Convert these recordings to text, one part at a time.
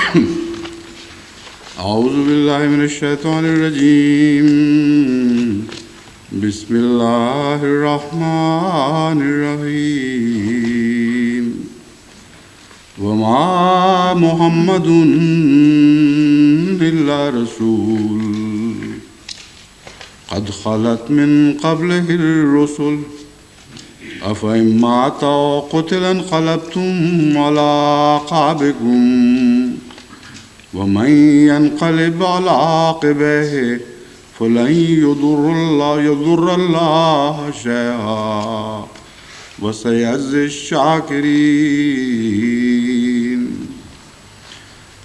أعوذ بالله من الشيطان الرجيم بسم الله الرحمن الرحيم وما محمد إلا رسول قد خلت من قبله الرسل أفإن مات أو قتل انقلبتم على أعقابكم ومن ينقلب على عقبيه فلن يضر الله شيئا وسيجزي الشاكرين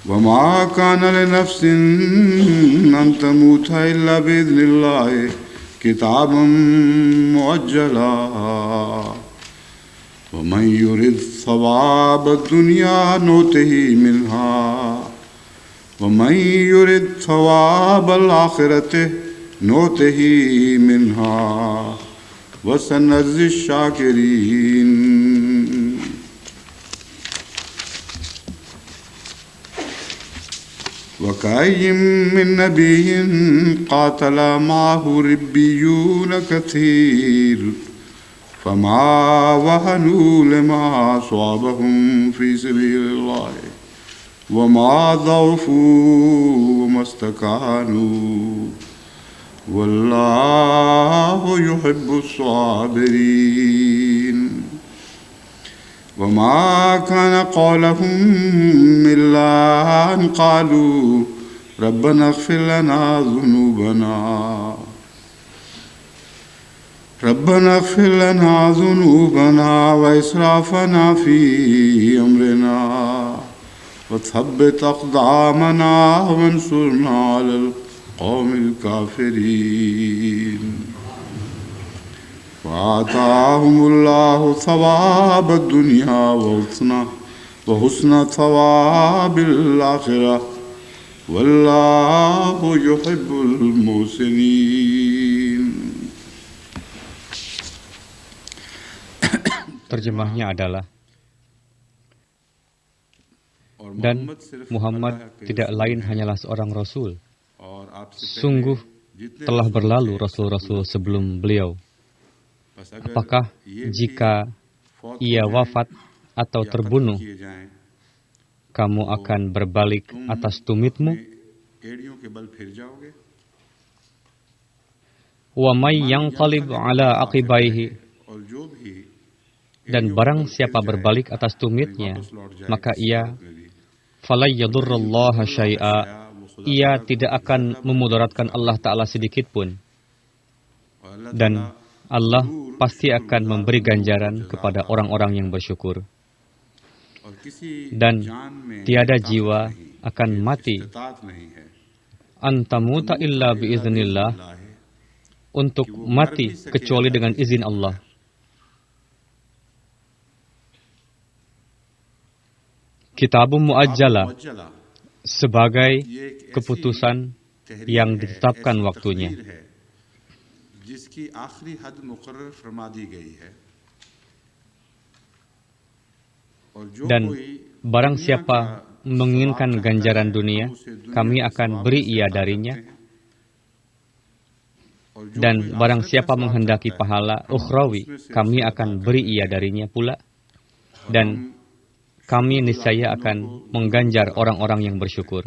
وما كان لنفس أن تموت إلا بإذن الله كتابا مؤجلا ومن يرد ثواب الدنيا نؤته منها ومن يرد ثواب الآخرة نؤته منها وسنجزي الشاكرين وكأي من نبي قاتل معه ربيون كثير فما وهنوا لما أصابهم في سبيل الله وما ضعفوا وما استكانوا والله يحب الصابرين وما كان قولهم إلا أن قالوا ربنا اغفر لنا ذنوبنا وإسرافنا في أمرنا وثبت أقدامنا وانصرنا على القوم الكافرين وآتاهم الله ثواب الدنيا وحسن ثواب الآخرة والله يحب المحسنين. Terjemahnya adalah, dan Muhammad tidak lain hanyalah seorang Rasul. Sungguh telah berlalu Rasul-Rasul sebelum beliau. Apakah jika ia wafat atau terbunuh, kamu akan berbalik atas tumitmu? Wa may yanqalib ala aqibaihi, dan barang siapa berbalik atas tumitnya, maka ia fala yadurrallaha syai'a, ia tidak akan memudaratkan Allah Ta'ala sedikit pun. Dan Allah pasti akan memberi ganjaran kepada orang-orang yang bersyukur. Dan tiada jiwa akan mati antamuta illa biiznillah, untuk mati kecuali dengan izin Allah. Kitabun muajjala, sebagai keputusan yang ditetapkan waktunya. Dan barang siapa menginginkan ganjaran dunia, kami akan beri ia darinya. Dan barang siapa menghendaki pahala ukhrawi, kami akan beri ia darinya pula. Dan kami niscaya akan mengganjar orang-orang yang bersyukur.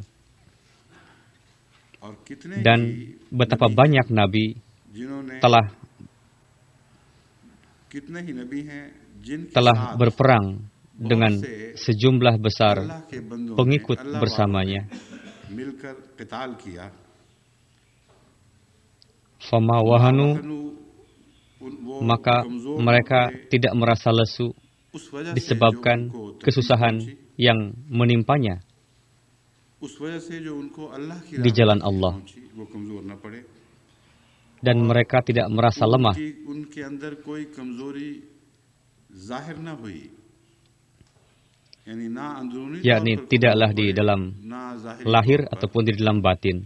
Dan betapa banyak nabi telah berperang dengan sejumlah besar pengikut bersamanya. Fama wahanu, maka mereka tidak merasa lesu disebabkan kesusahan yang menimpanya di jalan Allah. Dan mereka tidak merasa lemah. Yakni tidaklah di dalam lahir ataupun di dalam batin.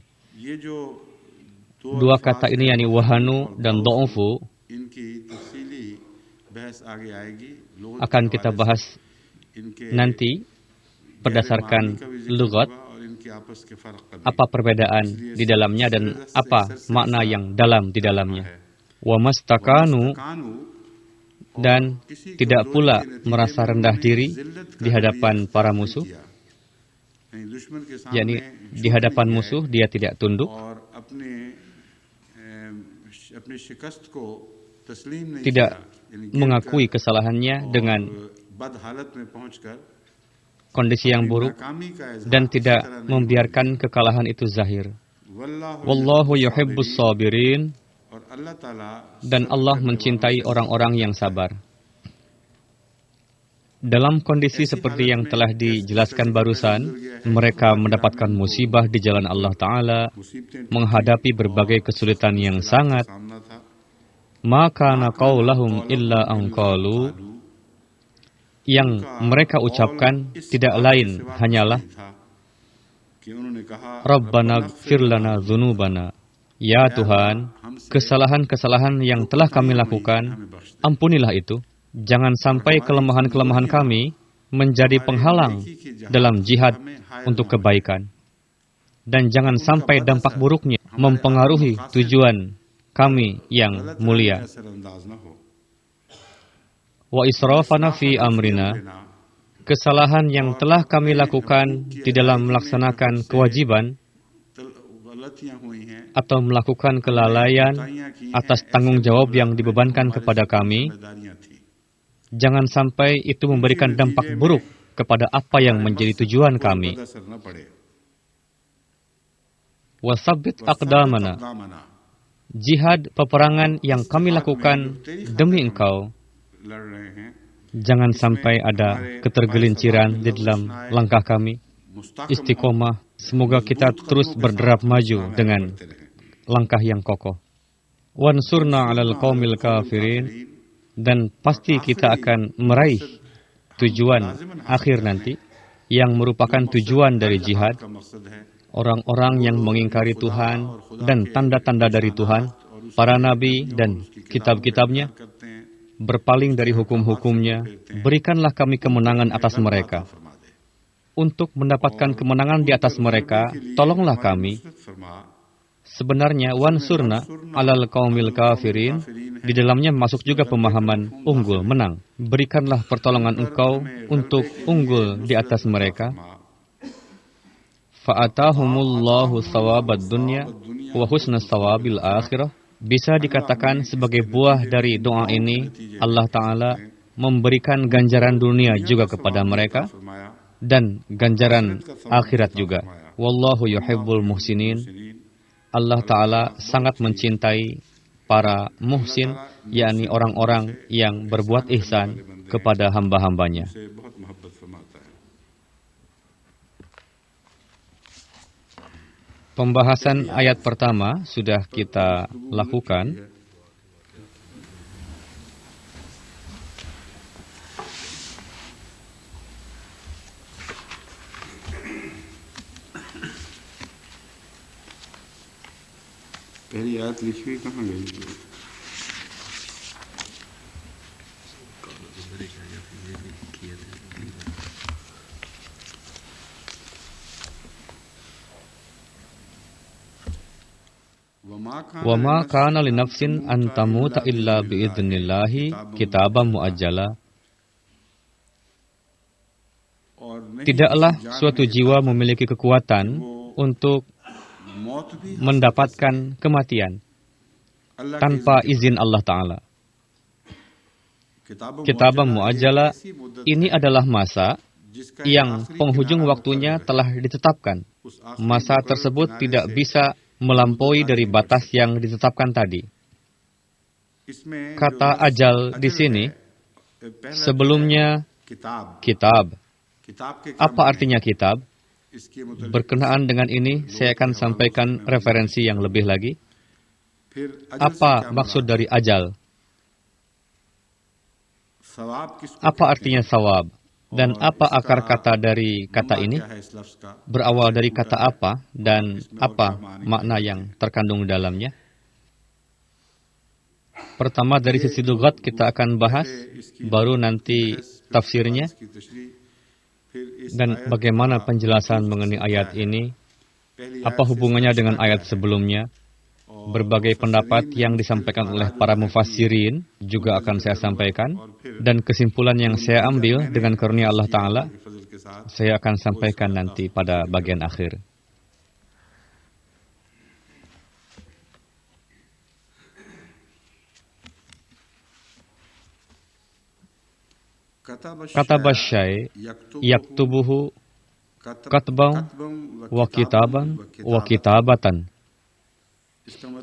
Dua kata ini, yakni wahanu dan do'ufu, akan kita bahas nanti berdasarkan lugat, apa perbedaan di dalamnya dan apa makna yang dalam di dalamnya. Wa mastakanu, dan tidak pula merasa rendah diri di hadapan para musuh, yakni di hadapan musuh dia tidak tunduk, tidak mengakui kesalahannya dengan kondisi yang buruk, dan tidak membiarkan kekalahan itu zahir. Wallahu yuhibbus sabirin, dan Allah mencintai orang-orang yang sabar. Dalam kondisi seperti yang telah dijelaskan barusan, mereka mendapatkan musibah di jalan Allah Ta'ala, menghadapi berbagai kesulitan yang sangat. Maka naqaulahum illa anqalu, yang mereka ucapkan tidak lain hanyalah Rabbana gfir lana dzunubana, ya Tuhan, kesalahan-kesalahan yang telah kami lakukan, ampunilah itu. Jangan sampai kelemahan-kelemahan kami menjadi penghalang dalam jihad untuk kebaikan. Dan jangan sampai dampak buruknya mempengaruhi tujuan kami yang mulia. Wa israfana fi amrina, kesalahan yang telah kami lakukan di dalam melaksanakan kewajiban atau melakukan kelalaian atas tanggung jawab yang dibebankan kepada kami, jangan sampai itu memberikan dampak buruk kepada apa yang menjadi tujuan kami. Wasabbit aqdamana, jihad peperangan yang kami lakukan demi Engkau, jangan sampai ada ketergelinciran di dalam langkah kami. Istiqomah, semoga kita terus berderap maju dengan langkah yang kokoh. Wansurna 'alal qaumil kafirin, dan pasti kita akan meraih tujuan akhir nanti, yang merupakan tujuan dari jihad. Orang-orang yang mengingkari Tuhan dan tanda-tanda dari Tuhan, para nabi dan kitab-kitabnya, berpaling dari hukum-hukumnya, berikanlah kami kemenangan atas mereka. Untuk mendapatkan kemenangan di atas mereka, tolonglah kami. Sebenarnya wansurna 'alal qaumil kafirin, di dalamnya masuk juga pemahaman unggul, menang. Berikanlah pertolongan Engkau untuk unggul di atas mereka. Fa'atahumullahu thawabad dunya wa husna thawabil akhirah. Bisa dikatakan sebagai buah dari doa ini, Allah Ta'ala memberikan ganjaran dunia juga kepada mereka dan ganjaran akhirat juga. Wallahu yuhibbul muhsinin. Allah Ta'ala sangat mencintai para muhsin, yakni orang-orang yang berbuat ihsan kepada hamba-hambanya. Pembahasan ayat pertama sudah kita lakukan. पहली आयत लिखी हुई कहाँ गई? Wa ma kana li nafsin an tamuta illa bi idznillah kitaban muajjala. Tidaklah suatu jiwa memiliki kekuatan untuk mendapatkan kematian tanpa izin Allah Ta'ala. Kitabam muajjala ini adalah masa yang penghujung waktunya telah ditetapkan. Masa tersebut tidak bisa melampaui dari batas yang ditetapkan tadi. Kata ajal di sini sebelumnya kitab. Apa artinya kitab? Berkenaan dengan ini, saya akan sampaikan referensi yang lebih lagi. Apa maksud dari ajal? Apa artinya sawab? Dan apa akar kata dari kata ini? Berawal dari kata apa? Dan apa makna yang terkandung dalamnya? Pertama dari sisi lughat kita akan bahas, baru nanti tafsirnya. Dan bagaimana penjelasan mengenai ayat ini? Apa hubungannya dengan ayat sebelumnya? Berbagai pendapat yang disampaikan oleh para mufassirin juga akan saya sampaikan. Dan kesimpulan yang saya ambil dengan karunia Allah Ta'ala, saya akan sampaikan nanti pada bagian akhir. Kata Basyai, yaktubuhu katbam wa kitaban wa kitabatan.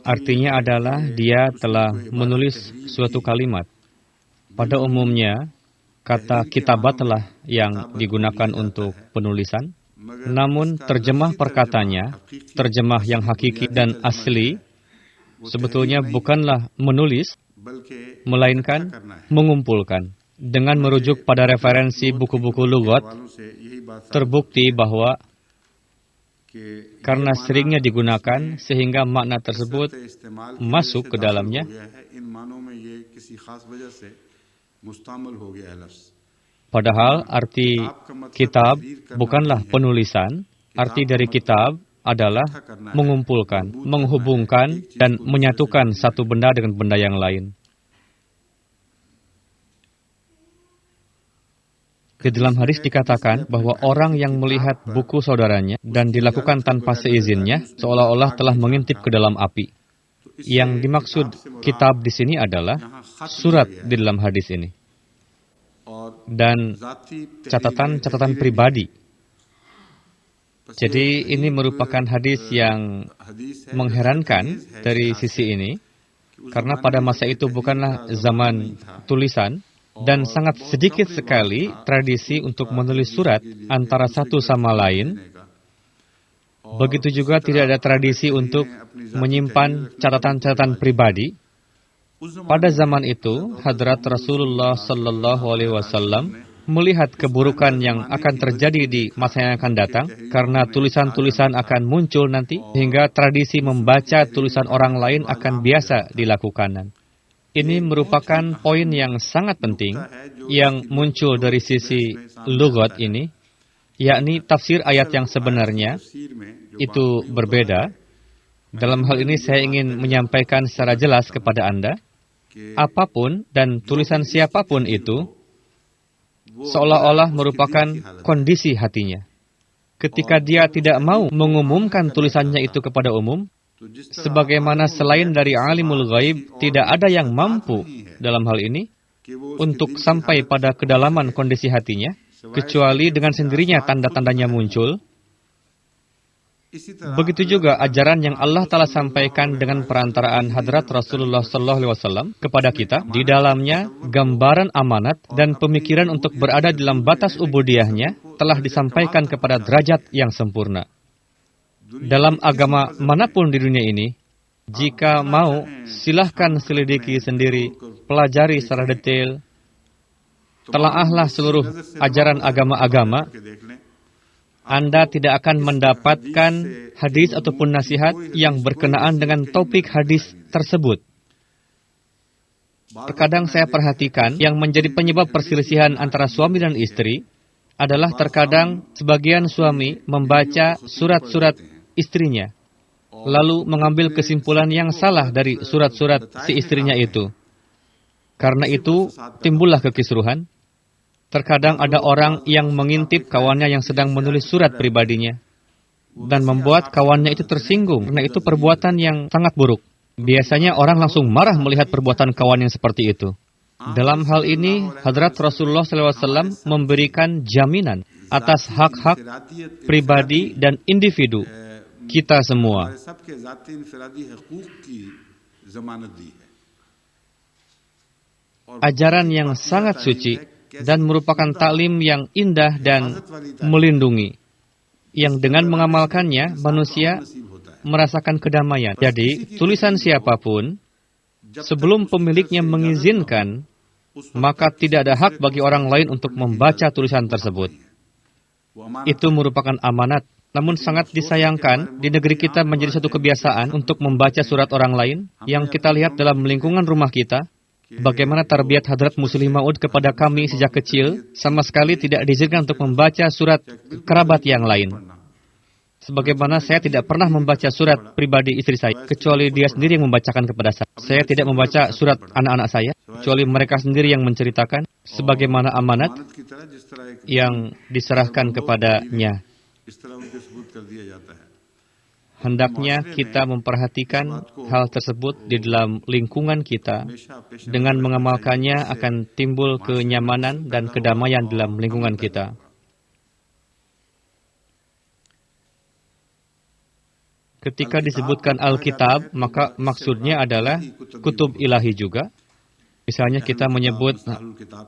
Artinya adalah dia telah menulis suatu kalimat. Pada umumnya, kata kitabatlah yang digunakan untuk penulisan. Namun terjemah perkatanya, terjemah yang hakiki dan asli, sebetulnya bukanlah menulis, melainkan mengumpulkan. Dengan merujuk pada referensi buku-buku lugat, terbukti bahwa karena seringnya digunakan, sehingga makna tersebut masuk ke dalamnya. Padahal arti kitab bukanlah penulisan, arti dari kitab adalah mengumpulkan, menghubungkan, dan menyatukan satu benda dengan benda yang lain. Di dalam hadis dikatakan bahwa orang yang melihat buku saudaranya dan dilakukan tanpa seizinnya, seolah-olah telah mengintip ke dalam api. Yang dimaksud kitab di sini adalah surat di dalam hadis ini. Dan catatan-catatan pribadi. Jadi ini merupakan hadis yang mengherankan dari sisi ini, karena pada masa itu bukanlah zaman tulisan, dan sangat sedikit sekali tradisi untuk menulis surat antara satu sama lain. Begitu juga tidak ada tradisi untuk menyimpan catatan-catatan pribadi. Pada zaman itu, Hadrat Rasulullah Sallallahu Alaihi Wasallam melihat keburukan yang akan terjadi di masa yang akan datang, karena tulisan-tulisan akan muncul nanti, hingga tradisi membaca tulisan orang lain akan biasa dilakukan. Ini merupakan poin yang sangat penting yang muncul dari sisi lugat ini, yakni tafsir ayat yang sebenarnya itu berbeda. Dalam hal ini saya ingin menyampaikan secara jelas kepada Anda, apapun dan tulisan siapapun itu seolah-olah merupakan kondisi hatinya. Ketika dia tidak mau mengumumkan tulisannya itu kepada umum, sebagaimana selain dari alimul ghaib, tidak ada yang mampu dalam hal ini untuk sampai pada kedalaman kondisi hatinya, kecuali dengan sendirinya tanda-tandanya muncul. Begitu juga ajaran yang Allah Ta'ala sampaikan dengan perantaraan Hadrat Rasulullah SAW kepada kita, di dalamnya gambaran amanat dan pemikiran untuk berada dalam batas ubudiyahnya telah disampaikan kepada derajat yang sempurna. Dalam agama manapun di dunia ini, jika mau, silahkan selidiki sendiri, pelajari secara detail, telaahlah seluruh ajaran agama-agama. Anda tidak akan mendapatkan hadis ataupun nasihat yang berkenaan dengan topik hadis tersebut. Terkadang saya perhatikan yang menjadi penyebab perselisihan antara suami dan istri adalah terkadang sebagian suami membaca surat-surat istrinya, lalu mengambil kesimpulan yang salah dari surat-surat si istrinya itu. Karena itu, timbullah kekisruhan. Terkadang ada orang yang mengintip kawannya yang sedang menulis surat pribadinya, dan membuat kawannya itu tersinggung, karena itu perbuatan yang sangat buruk. Biasanya orang langsung marah melihat perbuatan kawan yang seperti itu. Dalam hal ini, Hadrat Rasulullah SAW memberikan jaminan atas hak-hak pribadi dan individu kita semua. Ajaran yang sangat suci dan merupakan taklim yang indah dan melindungi, yang dengan mengamalkannya manusia merasakan kedamaian. Jadi, tulisan siapapun, sebelum pemiliknya mengizinkan, maka tidak ada hak bagi orang lain untuk membaca tulisan tersebut. Itu merupakan amanat. Namun sangat disayangkan, di negeri kita menjadi satu kebiasaan untuk membaca surat orang lain, yang kita lihat dalam lingkungan rumah kita, bagaimana tarbiyat Hadrat Muslih Maud kepada kami sejak kecil, sama sekali tidak diizinkan untuk membaca surat kerabat yang lain. Sebagaimana saya tidak pernah membaca surat pribadi istri saya, kecuali dia sendiri yang membacakan kepada saya. Saya tidak membaca surat anak-anak saya, kecuali mereka sendiri yang menceritakan, sebagaimana amanat yang diserahkan kepadanya. Hendaknya kita memperhatikan hal tersebut di dalam lingkungan kita. Dengan mengamalkannya akan timbul kenyamanan dan kedamaian dalam lingkungan kita. Ketika disebutkan Alkitab, maka maksudnya adalah kutub ilahi juga. Misalnya kita menyebut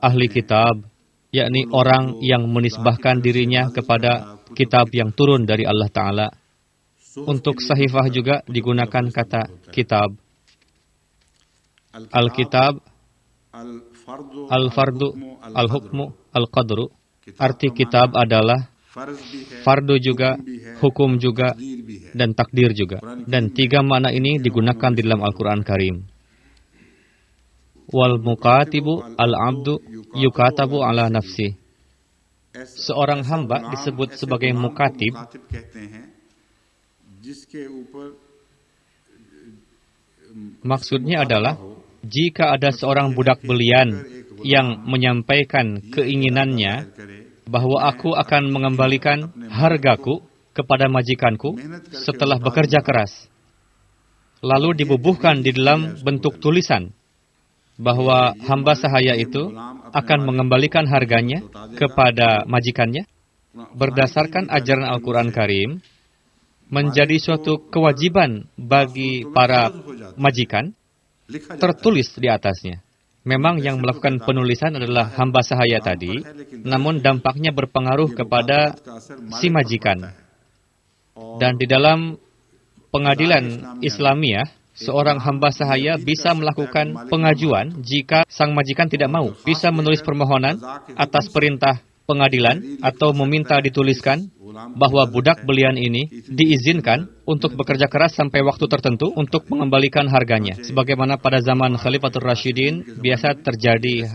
ahli kitab, yakni orang yang menisbahkan dirinya kepada kitab yang turun dari Allah Ta'ala. Untuk sahifah juga digunakan kata kitab. Alkitab, al-fardu, al-hukmu, al-qadru. Arti kitab adalah fardu juga, hukum juga, dan takdir juga. Dan tiga makna ini digunakan di dalam Al-Quran Karim. Wal mukatibu al-abdu yukatabu ala nafsi. Seorang hamba disebut sebagai mukatib. Maksudnya adalah, jika ada seorang budak belian yang menyampaikan keinginannya bahwa aku akan mengembalikan hargaku kepada majikanku setelah bekerja keras, lalu dibubuhkan di dalam bentuk tulisan bahwa hamba sahaya itu akan mengembalikan harganya kepada majikannya, berdasarkan ajaran Al-Quran Karim, menjadi suatu kewajiban bagi para majikan, tertulis di atasnya. Memang yang melakukan penulisan adalah hamba sahaya tadi, namun dampaknya berpengaruh kepada si majikan. Dan di dalam pengadilan Islamiyah, seorang hamba sahaya bisa melakukan pengajuan jika sang majikan tidak mau. Bisa menulis permohonan atas perintah pengadilan atau meminta dituliskan bahwa budak belian ini diizinkan untuk bekerja keras sampai waktu tertentu untuk mengembalikan harganya. Sebagaimana pada zaman Khalifatul Rasyidin biasa terjadi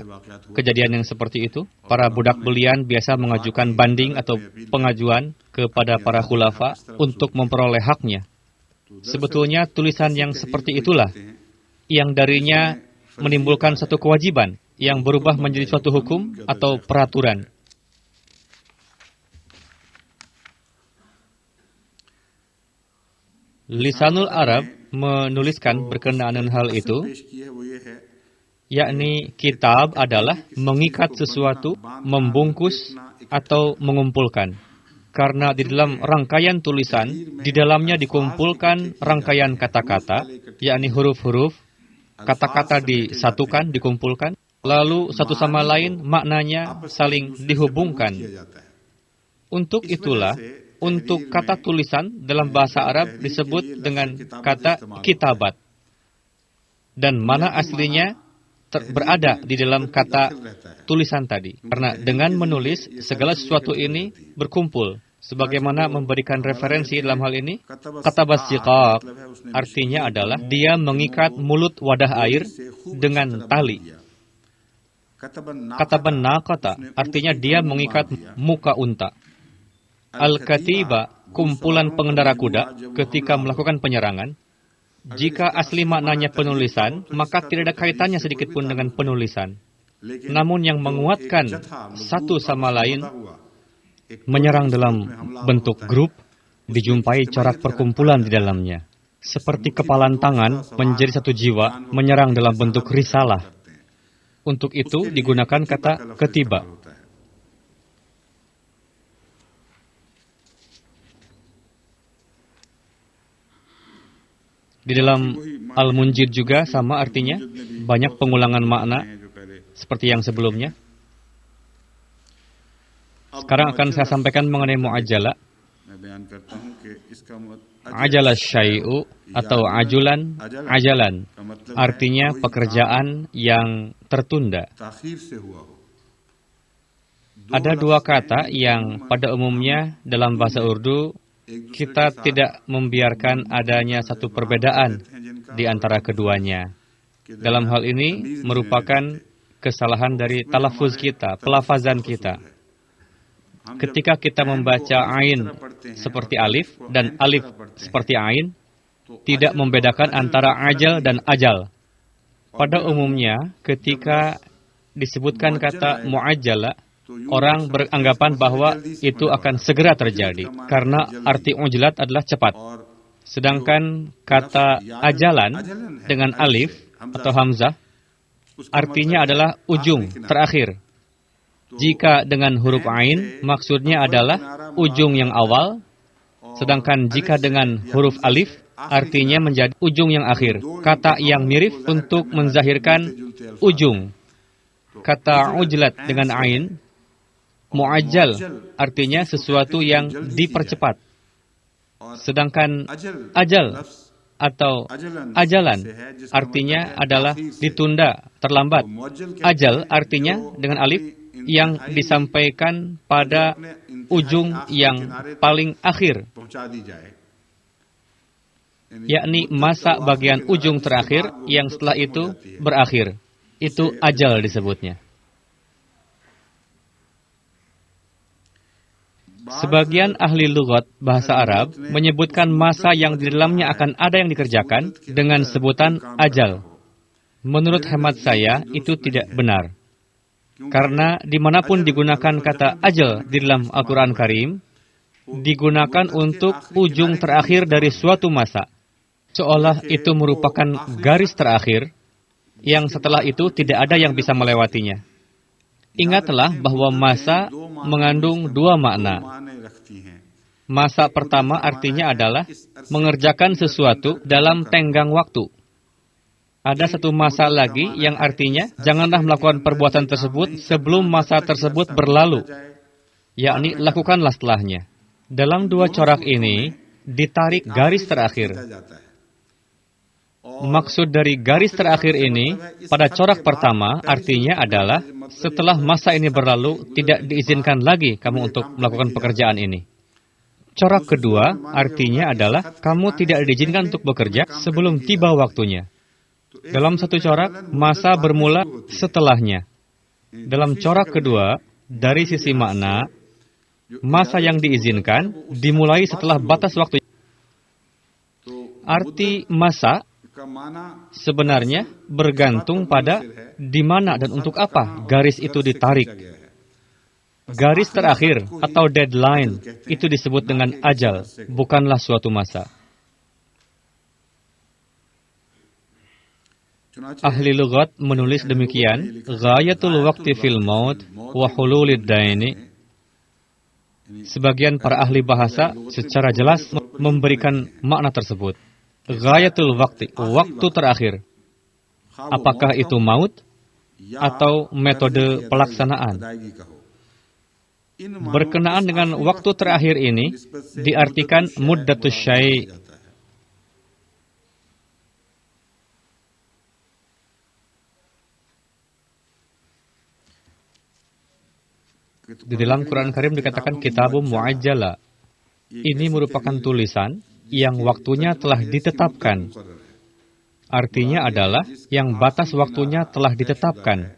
kejadian yang seperti itu. Para budak belian biasa mengajukan banding atau pengajuan kepada para khulafa untuk memperoleh haknya. Sebetulnya tulisan yang seperti itulah yang darinya menimbulkan satu kewajiban yang berubah menjadi suatu hukum atau peraturan. Lisanul Arab menuliskan berkenaan dengan hal itu, yakni kitab adalah mengikat sesuatu, membungkus, atau mengumpulkan. Karena di dalam rangkaian tulisan, di dalamnya dikumpulkan rangkaian kata-kata, yakni huruf-huruf, kata-kata disatukan, dikumpulkan, lalu satu sama lain maknanya saling dihubungkan. Untuk itulah, untuk kata tulisan dalam bahasa Arab disebut dengan kata kitabat. Dan mana aslinya berada di dalam kata tulisan tadi. Karena dengan menulis, segala sesuatu ini berkumpul. Sebagaimana memberikan referensi dalam hal ini, kata basiqaq artinya adalah dia mengikat mulut wadah air dengan tali. Kata benaqata artinya dia mengikat muka unta. Al-Katiba, kumpulan pengendara kuda ketika melakukan penyerangan. Jika asli maknanya penulisan, maka tidak ada kaitannya sedikit pun dengan penulisan. Namun yang menguatkan satu sama lain, menyerang dalam bentuk grup, dijumpai corak perkumpulan di dalamnya. Seperti kepalan tangan menjadi satu jiwa, menyerang dalam bentuk risalah. Untuk itu digunakan kata ketiba. Di dalam Al-Munjid juga sama artinya, banyak pengulangan makna seperti yang sebelumnya. Sekarang akan saya sampaikan mengenai mu'ajjala. Ajala syai'u atau ajulan, ajalan. Artinya pekerjaan yang tertunda. Ada dua kata yang pada umumnya dalam bahasa Urdu kita tidak membiarkan adanya satu perbedaan di antara keduanya. Dalam hal ini merupakan kesalahan dari talafuz kita, pelafazan kita. Ketika kita membaca ain seperti alif dan alif seperti ain, tidak membedakan antara ajal dan ajal. Pada umumnya, ketika disebutkan kata mu'ajjala, orang beranggapan bahwa itu akan segera terjadi, karena arti ujlat adalah cepat. Sedangkan kata ajalan dengan alif atau hamzah, artinya adalah ujung, terakhir. Jika dengan huruf ain, maksudnya adalah ujung yang awal, sedangkan jika dengan huruf alif, artinya menjadi ujung yang akhir. Kata yang mirip untuk menzahirkan ujung. Kata ujlat dengan ain, mu'ajjal, artinya sesuatu yang dipercepat. Sedangkan ajal atau ajalan, artinya adalah ditunda, terlambat. Ajal artinya dengan alif yang disampaikan pada ujung yang paling akhir, yakni masa bagian ujung terakhir yang setelah itu berakhir. Itu ajal disebutnya. Sebagian ahli lughat bahasa Arab menyebutkan masa yang di dalamnya akan ada yang dikerjakan dengan sebutan ajal. Menurut hemat saya, itu tidak benar. Karena dimanapun digunakan kata ajal di dalam Al-Quran Karim, digunakan untuk ujung terakhir dari suatu masa. Seolah itu merupakan garis terakhir, yang setelah itu tidak ada yang bisa melewatinya. Ingatlah bahwa masa mengandung dua makna. Masa pertama artinya adalah mengerjakan sesuatu dalam tenggang waktu. Ada satu masa lagi yang artinya janganlah melakukan perbuatan tersebut sebelum masa tersebut berlalu, yakni lakukanlah setelahnya. Dalam dua corak ini ditarik garis terakhir. Maksud dari garis terakhir ini pada corak pertama artinya adalah setelah masa ini berlalu tidak diizinkan lagi kamu untuk melakukan pekerjaan ini. Corak kedua artinya adalah kamu tidak diizinkan untuk bekerja sebelum tiba waktunya. Dalam satu corak, masa bermula setelahnya. Dalam corak kedua, dari sisi makna, masa yang diizinkan dimulai setelah batas waktu. Arti masa sebenarnya bergantung pada di mana dan untuk apa garis itu ditarik. Garis terakhir atau deadline itu disebut dengan ajal, bukanlah suatu masa. Ahli lughat menulis demikian, ghayatul waqti fil maut wa hululid daini. Sebagian para ahli bahasa secara jelas memberikan makna tersebut. Ghayatul waqti, waktu terakhir. Apakah itu maut atau metode pelaksanaan? Berkenaan dengan waktu terakhir ini diartikan muddatus syai'. Di dalam Quran Karim dikatakan kitabum mu'ajjala. Ini merupakan tulisan yang waktunya telah ditetapkan. Artinya adalah yang batas waktunya telah ditetapkan.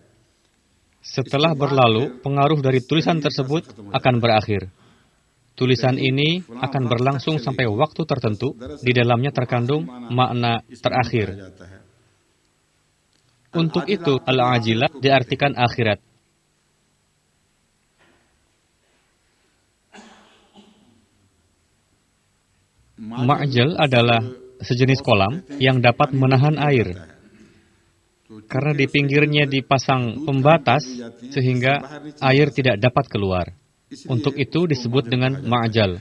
Setelah berlalu, pengaruh dari tulisan tersebut akan berakhir. Tulisan ini akan berlangsung sampai waktu tertentu, di dalamnya terkandung makna terakhir. Untuk itu, al-ajilah diartikan akhirat. Ma'jal adalah sejenis kolam yang dapat menahan air. Karena di pinggirnya dipasang pembatas sehingga air tidak dapat keluar. Untuk itu disebut dengan ma'jal.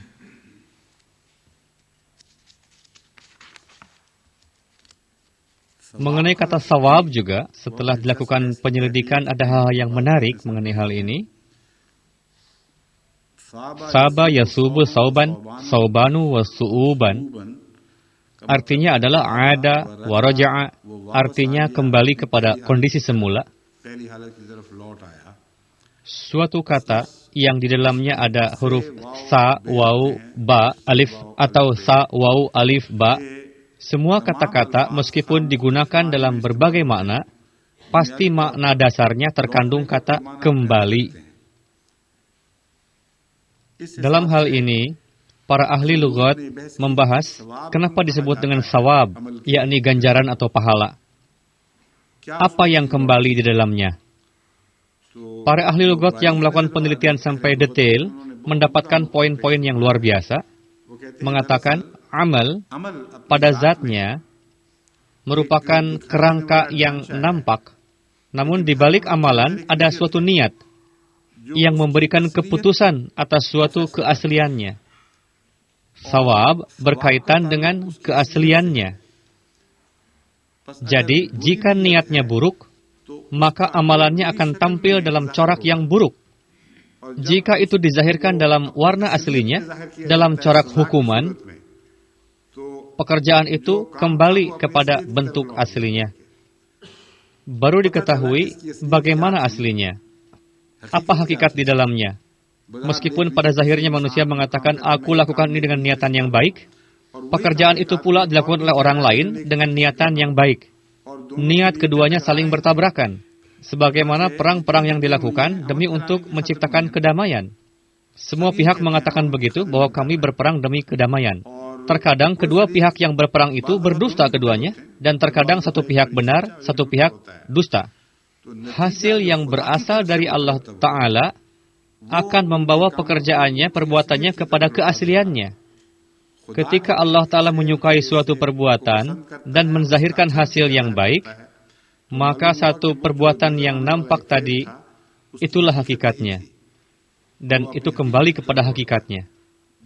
Mengenai kata sawab juga, setelah dilakukan penyelidikan ada hal yang menarik mengenai hal ini. Saba yasubu sauban, saubanu wa su'uban. Artinya adalah ada wa raja'a, artinya kembali kepada kondisi semula. Suatu kata yang di dalamnya ada huruf sa, waw, ba, alif atau sa, waw, alif, ba, Semua kata-kata meskipun digunakan dalam berbagai makna, pasti makna dasarnya terkandung kata kembali. Dalam hal ini, para ahli lughat membahas kenapa disebut dengan sawab, yakni ganjaran atau pahala. Apa yang kembali di dalamnya? Para ahli lughat yang melakukan penelitian sampai detail mendapatkan poin-poin yang luar biasa, mengatakan amal pada zatnya merupakan kerangka yang nampak, namun di balik amalan ada suatu niat yang memberikan keputusan atas suatu keasliannya. Sawab berkaitan dengan keasliannya. Jadi, jika niatnya buruk, maka amalannya akan tampil dalam corak yang buruk. Jika itu dizahirkan dalam warna aslinya, dalam corak hukuman, pekerjaan itu kembali kepada bentuk aslinya. Baru diketahui bagaimana aslinya. Apa hakikat di dalamnya? Meskipun pada zahirnya manusia mengatakan, aku lakukan ini dengan niatan yang baik, pekerjaan itu pula dilakukan oleh orang lain dengan niatan yang baik. Niat keduanya saling bertabrakan. Sebagaimana perang-perang yang dilakukan demi untuk menciptakan kedamaian. Semua pihak mengatakan begitu, bahwa kami berperang demi kedamaian. Terkadang kedua pihak yang berperang itu berdusta keduanya, dan terkadang satu pihak benar, satu pihak dusta. Hasil yang berasal dari Allah Ta'ala akan membawa pekerjaannya, perbuatannya kepada keasliannya. Ketika Allah Ta'ala menyukai suatu perbuatan dan menzahirkan hasil yang baik, maka satu perbuatan yang nampak tadi, itulah hakikatnya. Dan itu kembali kepada hakikatnya.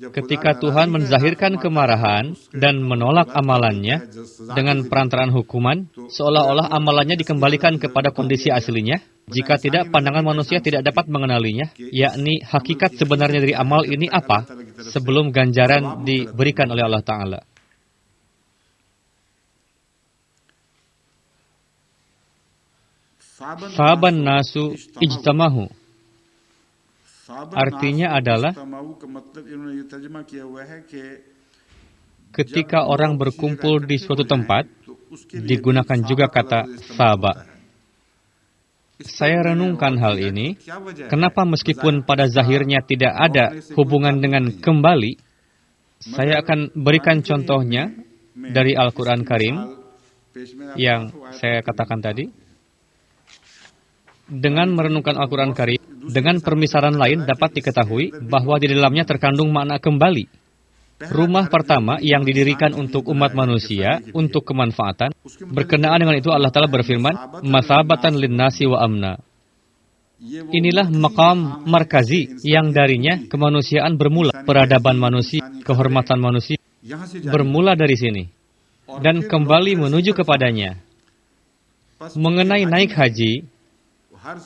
Ketika Tuhan menzahirkan kemarahan dan menolak amalannya dengan perantaraan hukuman, seolah-olah amalannya dikembalikan kepada kondisi aslinya. Jika tidak, pandangan manusia tidak dapat mengenalinya, yakni hakikat sebenarnya dari amal ini apa, sebelum ganjaran diberikan oleh Allah Ta'ala. Saban nasu ijtamahu. Artinya adalah ketika orang berkumpul di suatu tempat, digunakan juga kata saba. Saya renungkan hal ini, kenapa meskipun pada zahirnya tidak ada hubungan dengan kembali, saya akan berikan contohnya dari Al-Quran Karim yang saya katakan tadi. Dengan merenungkan Al-Quran Karim, dengan permisalan lain dapat diketahui bahwa di dalamnya terkandung makna kembali. Rumah pertama yang didirikan untuk umat manusia, untuk kemanfaatan, berkenaan dengan itu Allah Ta'ala berfirman, masabatan linnasi wa amna. Inilah maqam markazi yang darinya kemanusiaan bermula. Peradaban manusia, kehormatan manusia, bermula dari sini. Dan kembali menuju kepadanya. Mengenai naik haji,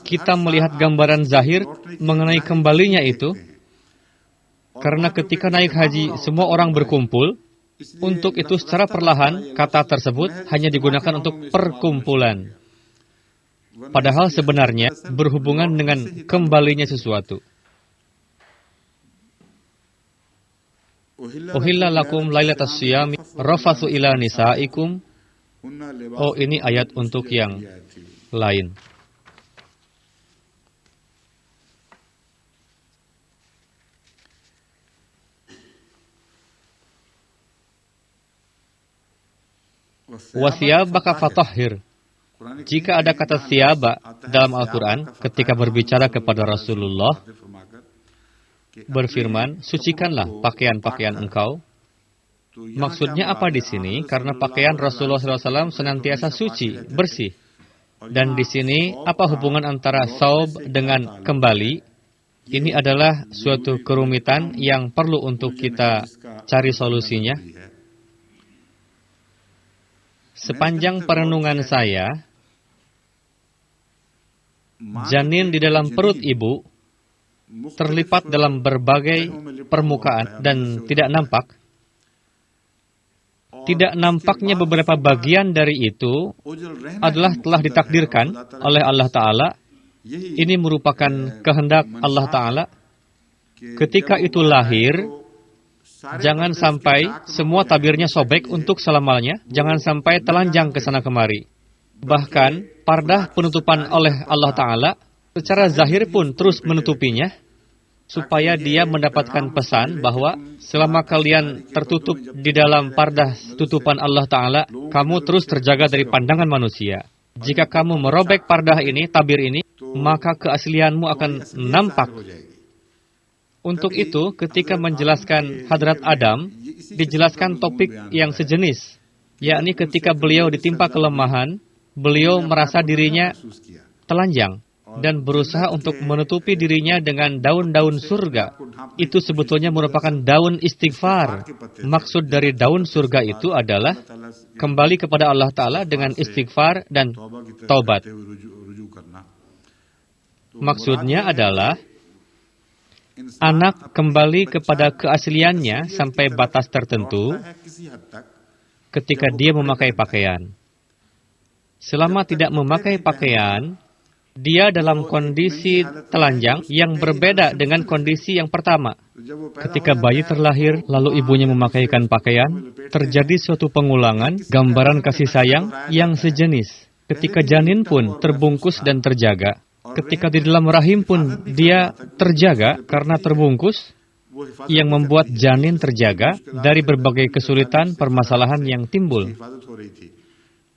kita melihat gambaran zahir mengenai kembalinya itu, karena ketika naik haji semua orang berkumpul, untuk itu secara perlahan kata tersebut hanya digunakan untuk perkumpulan. Padahal sebenarnya berhubungan dengan kembalinya sesuatu. Uhilla lakum lailatas siyami rafathu ila nisaikum. Oh, ini ayat untuk yang lain. Wasiyabaka fatahhir. Jika ada kata siyaba dalam Al-Quran, ketika berbicara kepada Rasulullah, berfirman, sucikanlah pakaian-pakaian engkau. Maksudnya apa di sini? Karena pakaian Rasulullah SAW senantiasa suci, bersih. Dan di sini, apa hubungan antara saub dengan kembali? Ini adalah suatu kerumitan yang perlu untuk kita cari solusinya. Sepanjang perenungan saya, janin di dalam perut ibu terlipat dalam berbagai permukaan dan tidak nampak. Tidak nampaknya beberapa bagian dari itu adalah telah ditakdirkan oleh Allah Ta'ala. Ini merupakan kehendak Allah Ta'ala. Ketika itu lahir, Jangan sampai semua tabirnya sobek untuk selamanya, jangan sampai telanjang ke sana kemari. Bahkan, pardah penutupan oleh Allah Ta'ala, secara zahir pun terus menutupinya, supaya dia mendapatkan pesan bahwa selama kalian tertutup di dalam pardah tutupan Allah Ta'ala, kamu terus terjaga dari pandangan manusia. Jika kamu merobek pardah ini, tabir ini, maka keaslianmu akan nampak. Untuk itu, ketika menjelaskan Hadrat Adam, dijelaskan topik yang sejenis, yakni ketika beliau ditimpa kelemahan, beliau merasa dirinya telanjang dan berusaha untuk menutupi dirinya dengan daun-daun surga. Itu sebetulnya merupakan daun istighfar. Maksud dari daun surga itu adalah kembali kepada Allah Ta'ala dengan istighfar dan taubat. Maksudnya adalah anak kembali kepada keasliannya sampai batas tertentu ketika dia memakai pakaian. Selama tidak memakai pakaian, dia dalam kondisi telanjang yang berbeda dengan kondisi yang pertama. Ketika bayi terlahir, lalu ibunya memakaikan pakaian, terjadi suatu pengulangan, gambaran kasih sayang yang sejenis. Ketika janin pun terbungkus dan terjaga. Ketika di dalam rahim pun dia terjaga karena terbungkus, yang membuat janin terjaga dari berbagai kesulitan permasalahan yang timbul.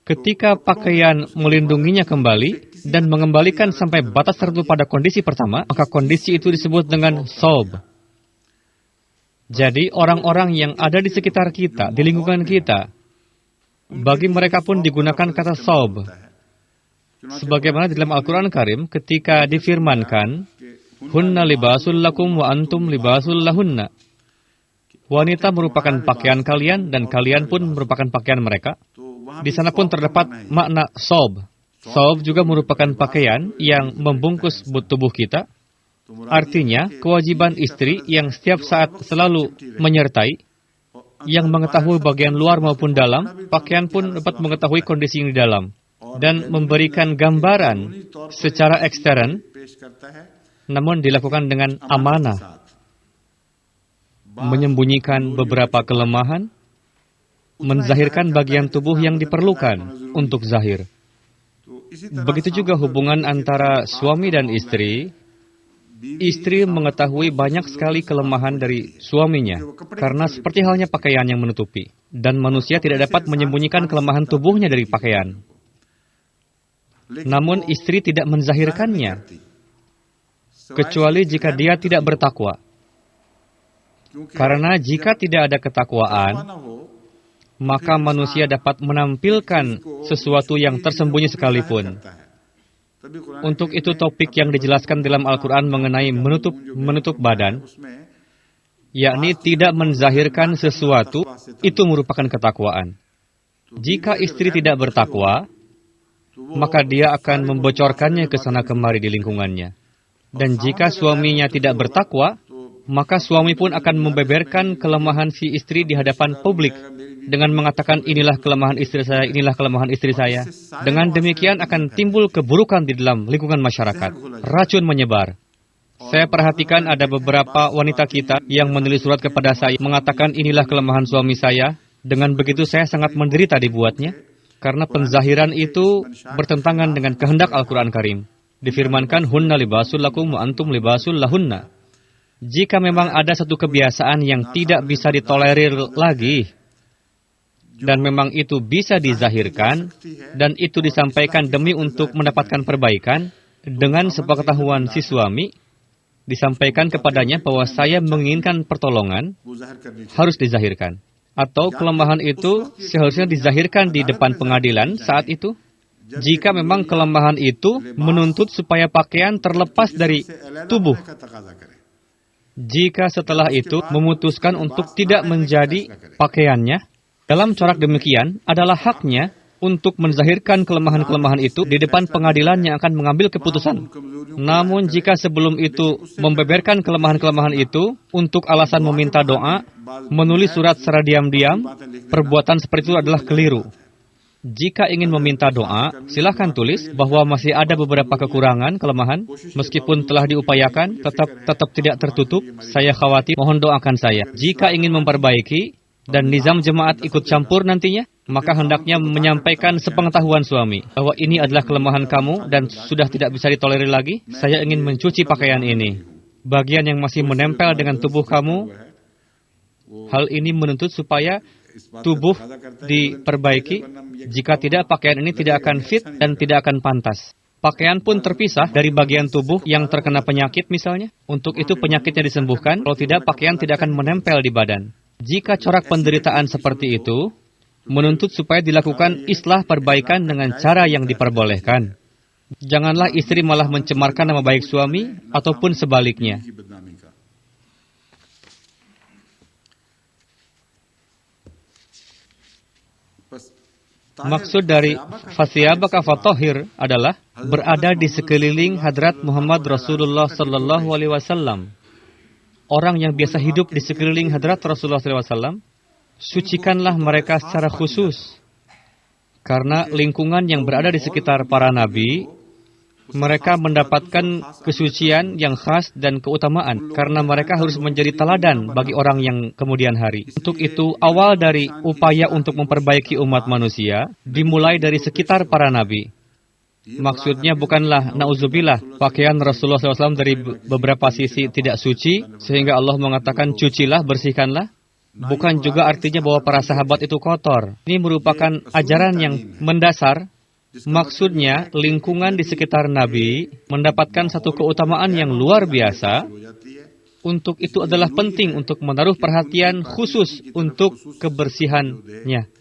Ketika pakaian melindunginya kembali dan mengembalikan sampai batas tertentu pada kondisi pertama, maka kondisi itu disebut dengan saub. Jadi orang-orang yang ada di sekitar kita, di lingkungan kita, bagi mereka pun digunakan kata saub. Sebagaimana di dalam Al-Quran Karim ketika difirmankan, Hunna libasul lakum wa antum libasul lahunna. Wanita merupakan pakaian kalian dan kalian pun merupakan pakaian mereka. Di sana pun terdapat makna saub. Saub juga merupakan pakaian yang membungkus tubuh kita. Artinya, kewajiban istri yang setiap saat selalu menyertai, yang mengetahui bagian luar maupun dalam, pakaian pun dapat mengetahui kondisi yang di dalam. Dan memberikan gambaran secara ekstern, namun dilakukan dengan amanah. Menyembunyikan beberapa kelemahan, menzahirkan bagian tubuh yang diperlukan untuk zahir. Begitu juga hubungan antara suami dan istri. Istri mengetahui banyak sekali kelemahan dari suaminya, karena seperti halnya pakaian yang menutupi. Dan manusia tidak dapat menyembunyikan kelemahan tubuhnya dari pakaian. Namun istri tidak menzahirkannya, kecuali jika dia tidak bertakwa. Karena jika tidak ada ketakwaan, maka manusia dapat menampilkan sesuatu yang tersembunyi sekalipun. Untuk itu topik yang dijelaskan dalam Al-Quran mengenai menutup badan, yakni tidak menzahirkan sesuatu, itu merupakan ketakwaan. Jika istri tidak bertakwa, maka dia akan membocorkannya ke sana kemari di lingkungannya. Dan jika suaminya tidak bertakwa, maka suami pun akan membeberkan kelemahan si istri di hadapan publik dengan mengatakan inilah kelemahan istri saya, inilah kelemahan istri saya. Dengan demikian akan timbul keburukan di dalam lingkungan masyarakat. Racun menyebar. Saya perhatikan ada beberapa wanita kita yang menulis surat kepada saya mengatakan inilah kelemahan suami saya. Dengan begitu saya sangat menderita dibuatnya. Karena penzahiran itu bertentangan dengan kehendak Al-Quran Karim. Difirmankan, Hunna libasul lakum wa antum libasul lahunna. Jika memang ada satu kebiasaan yang tidak bisa ditolerir lagi, dan memang itu bisa dizahirkan, dan itu disampaikan demi untuk mendapatkan perbaikan, dengan sepengetahuan si suami, disampaikan kepadanya bahwa saya menginginkan pertolongan, harus dizahirkan. Atau kelemahan itu seharusnya dizahirkan di depan pengadilan saat itu. Jika memang kelemahan itu menuntut supaya pakaian terlepas dari tubuh. Jika setelah itu memutuskan untuk tidak menjadi pakaiannya, dalam corak demikian adalah haknya untuk menzahirkan kelemahan-kelemahan itu di depan pengadilan yang akan mengambil keputusan. Namun jika sebelum itu membeberkan kelemahan-kelemahan itu untuk alasan meminta doa, menulis surat secara diam-diam, perbuatan seperti itu adalah keliru. Jika ingin meminta doa, silahkan tulis bahwa masih ada beberapa kekurangan, kelemahan. Meskipun telah diupayakan, tetap tidak tertutup. Saya khawatir, mohon doakan saya. Jika ingin memperbaiki, dan nizam jemaat ikut campur nantinya, maka hendaknya menyampaikan sepengetahuan suami, bahwa ini adalah kelemahan kamu dan sudah tidak bisa ditolerir lagi. Saya ingin mencuci pakaian ini. Bagian yang masih menempel dengan tubuh kamu, hal ini menuntut supaya tubuh diperbaiki. Jika tidak, pakaian ini tidak akan fit dan tidak akan pantas. Pakaian pun terpisah dari bagian tubuh yang terkena penyakit misalnya. Untuk itu penyakitnya disembuhkan, kalau tidak pakaian tidak akan menempel di badan. Jika corak penderitaan seperti itu, menuntut supaya dilakukan islah perbaikan dengan cara yang diperbolehkan. Janganlah istri malah mencemarkan nama baik suami, ataupun sebaliknya. Maksud dari fasiyabaka fatahhir adalah berada di sekeliling hadrat Muhammad Rasulullah sallallahu alaihi wasallam. Orang yang biasa hidup di sekeliling hadrat Rasulullah sallallahu alaihi wasallam, sucikanlah mereka secara khusus. Karena lingkungan yang berada di sekitar para nabi, mereka mendapatkan kesucian yang khas dan keutamaan, karena mereka harus menjadi teladan bagi orang yang kemudian hari. Untuk itu, awal dari upaya untuk memperbaiki umat manusia dimulai dari sekitar para nabi. Maksudnya bukanlah, na'udzubillah, pakaian Rasulullah SAW dari beberapa sisi tidak suci, sehingga Allah mengatakan cucilah, bersihkanlah. Bukan juga artinya bahwa para sahabat itu kotor. Ini merupakan ajaran yang mendasar. Maksudnya, lingkungan di sekitar Nabi mendapatkan satu keutamaan yang luar biasa. Untuk itu adalah penting untuk menaruh perhatian khusus untuk kebersihannya.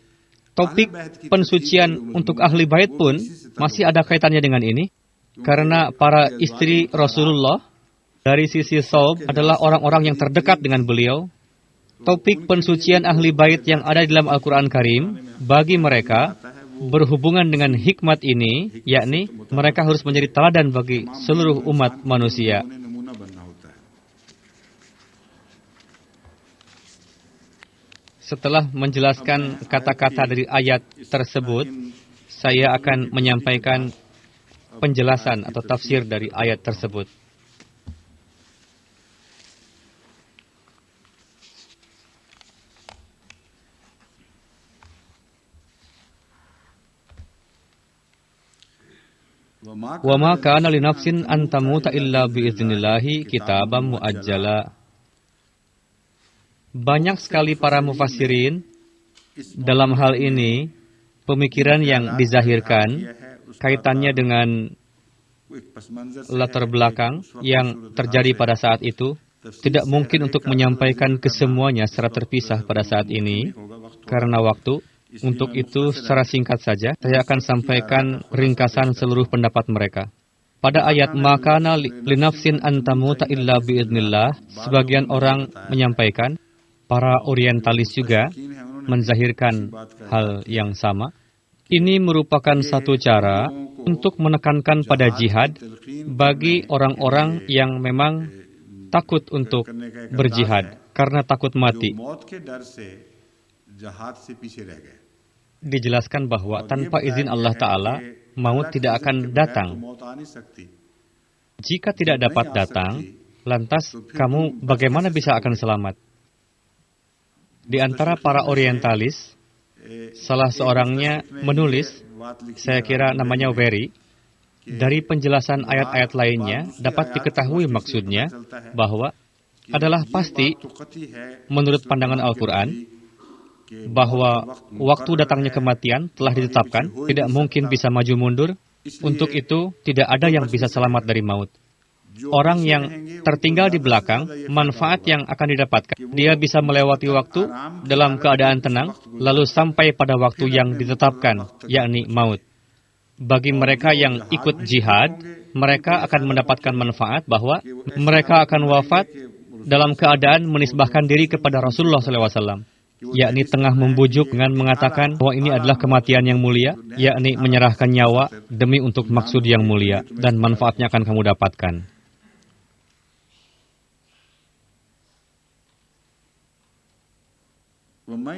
Topik pensucian untuk ahli bait pun masih ada kaitannya dengan ini. Karena para istri Rasulullah dari sisi saub adalah orang-orang yang terdekat dengan beliau. Topik pensucian ahli bait yang ada di dalam Al-Quran Karim, bagi mereka, berhubungan dengan hikmat ini, yakni mereka harus menjadi teladan bagi seluruh umat manusia. Setelah menjelaskan kata-kata dari ayat tersebut, saya akan menyampaikan penjelasan atau tafsir dari ayat tersebut. Wa ma kana li nafsin an tamuta illa bi idznillahi kitaban muajjala. Banyak sekali para mufassirin dalam hal ini pemikiran yang dizahirkan kaitannya dengan latar belakang yang terjadi pada saat itu. Tidak mungkin untuk menyampaikan kesemuanya secara terpisah pada saat ini karena waktu. Untuk itu, secara singkat saja, saya akan sampaikan ringkasan seluruh pendapat mereka. Pada ayat makana linafsin antamuta illa biidnillah, sebagian orang menyampaikan, para orientalis juga menzahirkan hal yang sama. Ini merupakan satu cara untuk menekankan pada jihad bagi orang-orang yang memang takut untuk berjihad karena takut mati. Dijelaskan bahwa tanpa izin Allah Ta'ala, maut tidak akan datang. Jika tidak dapat datang, lantas kamu bagaimana bisa akan selamat? Di antara para orientalis, salah seorangnya menulis, saya kira namanya Wery, dari penjelasan ayat-ayat lainnya dapat diketahui maksudnya bahwa adalah pasti menurut pandangan Al-Quran bahwa waktu datangnya kematian telah ditetapkan, tidak mungkin bisa maju mundur. Untuk itu, tidak ada yang bisa selamat dari maut. Orang yang tertinggal di belakang, manfaat yang akan didapatkan, dia bisa melewati waktu dalam keadaan tenang, lalu sampai pada waktu yang ditetapkan, yakni maut. Bagi mereka yang ikut jihad, mereka akan mendapatkan manfaat bahwa mereka akan wafat dalam keadaan menisbahkan diri kepada Rasulullah SAW. Yakni tengah membujuk dengan mengatakan bahwa ini adalah kematian yang mulia, yakni menyerahkan nyawa demi untuk maksud yang mulia, dan manfaatnya akan kamu dapatkan.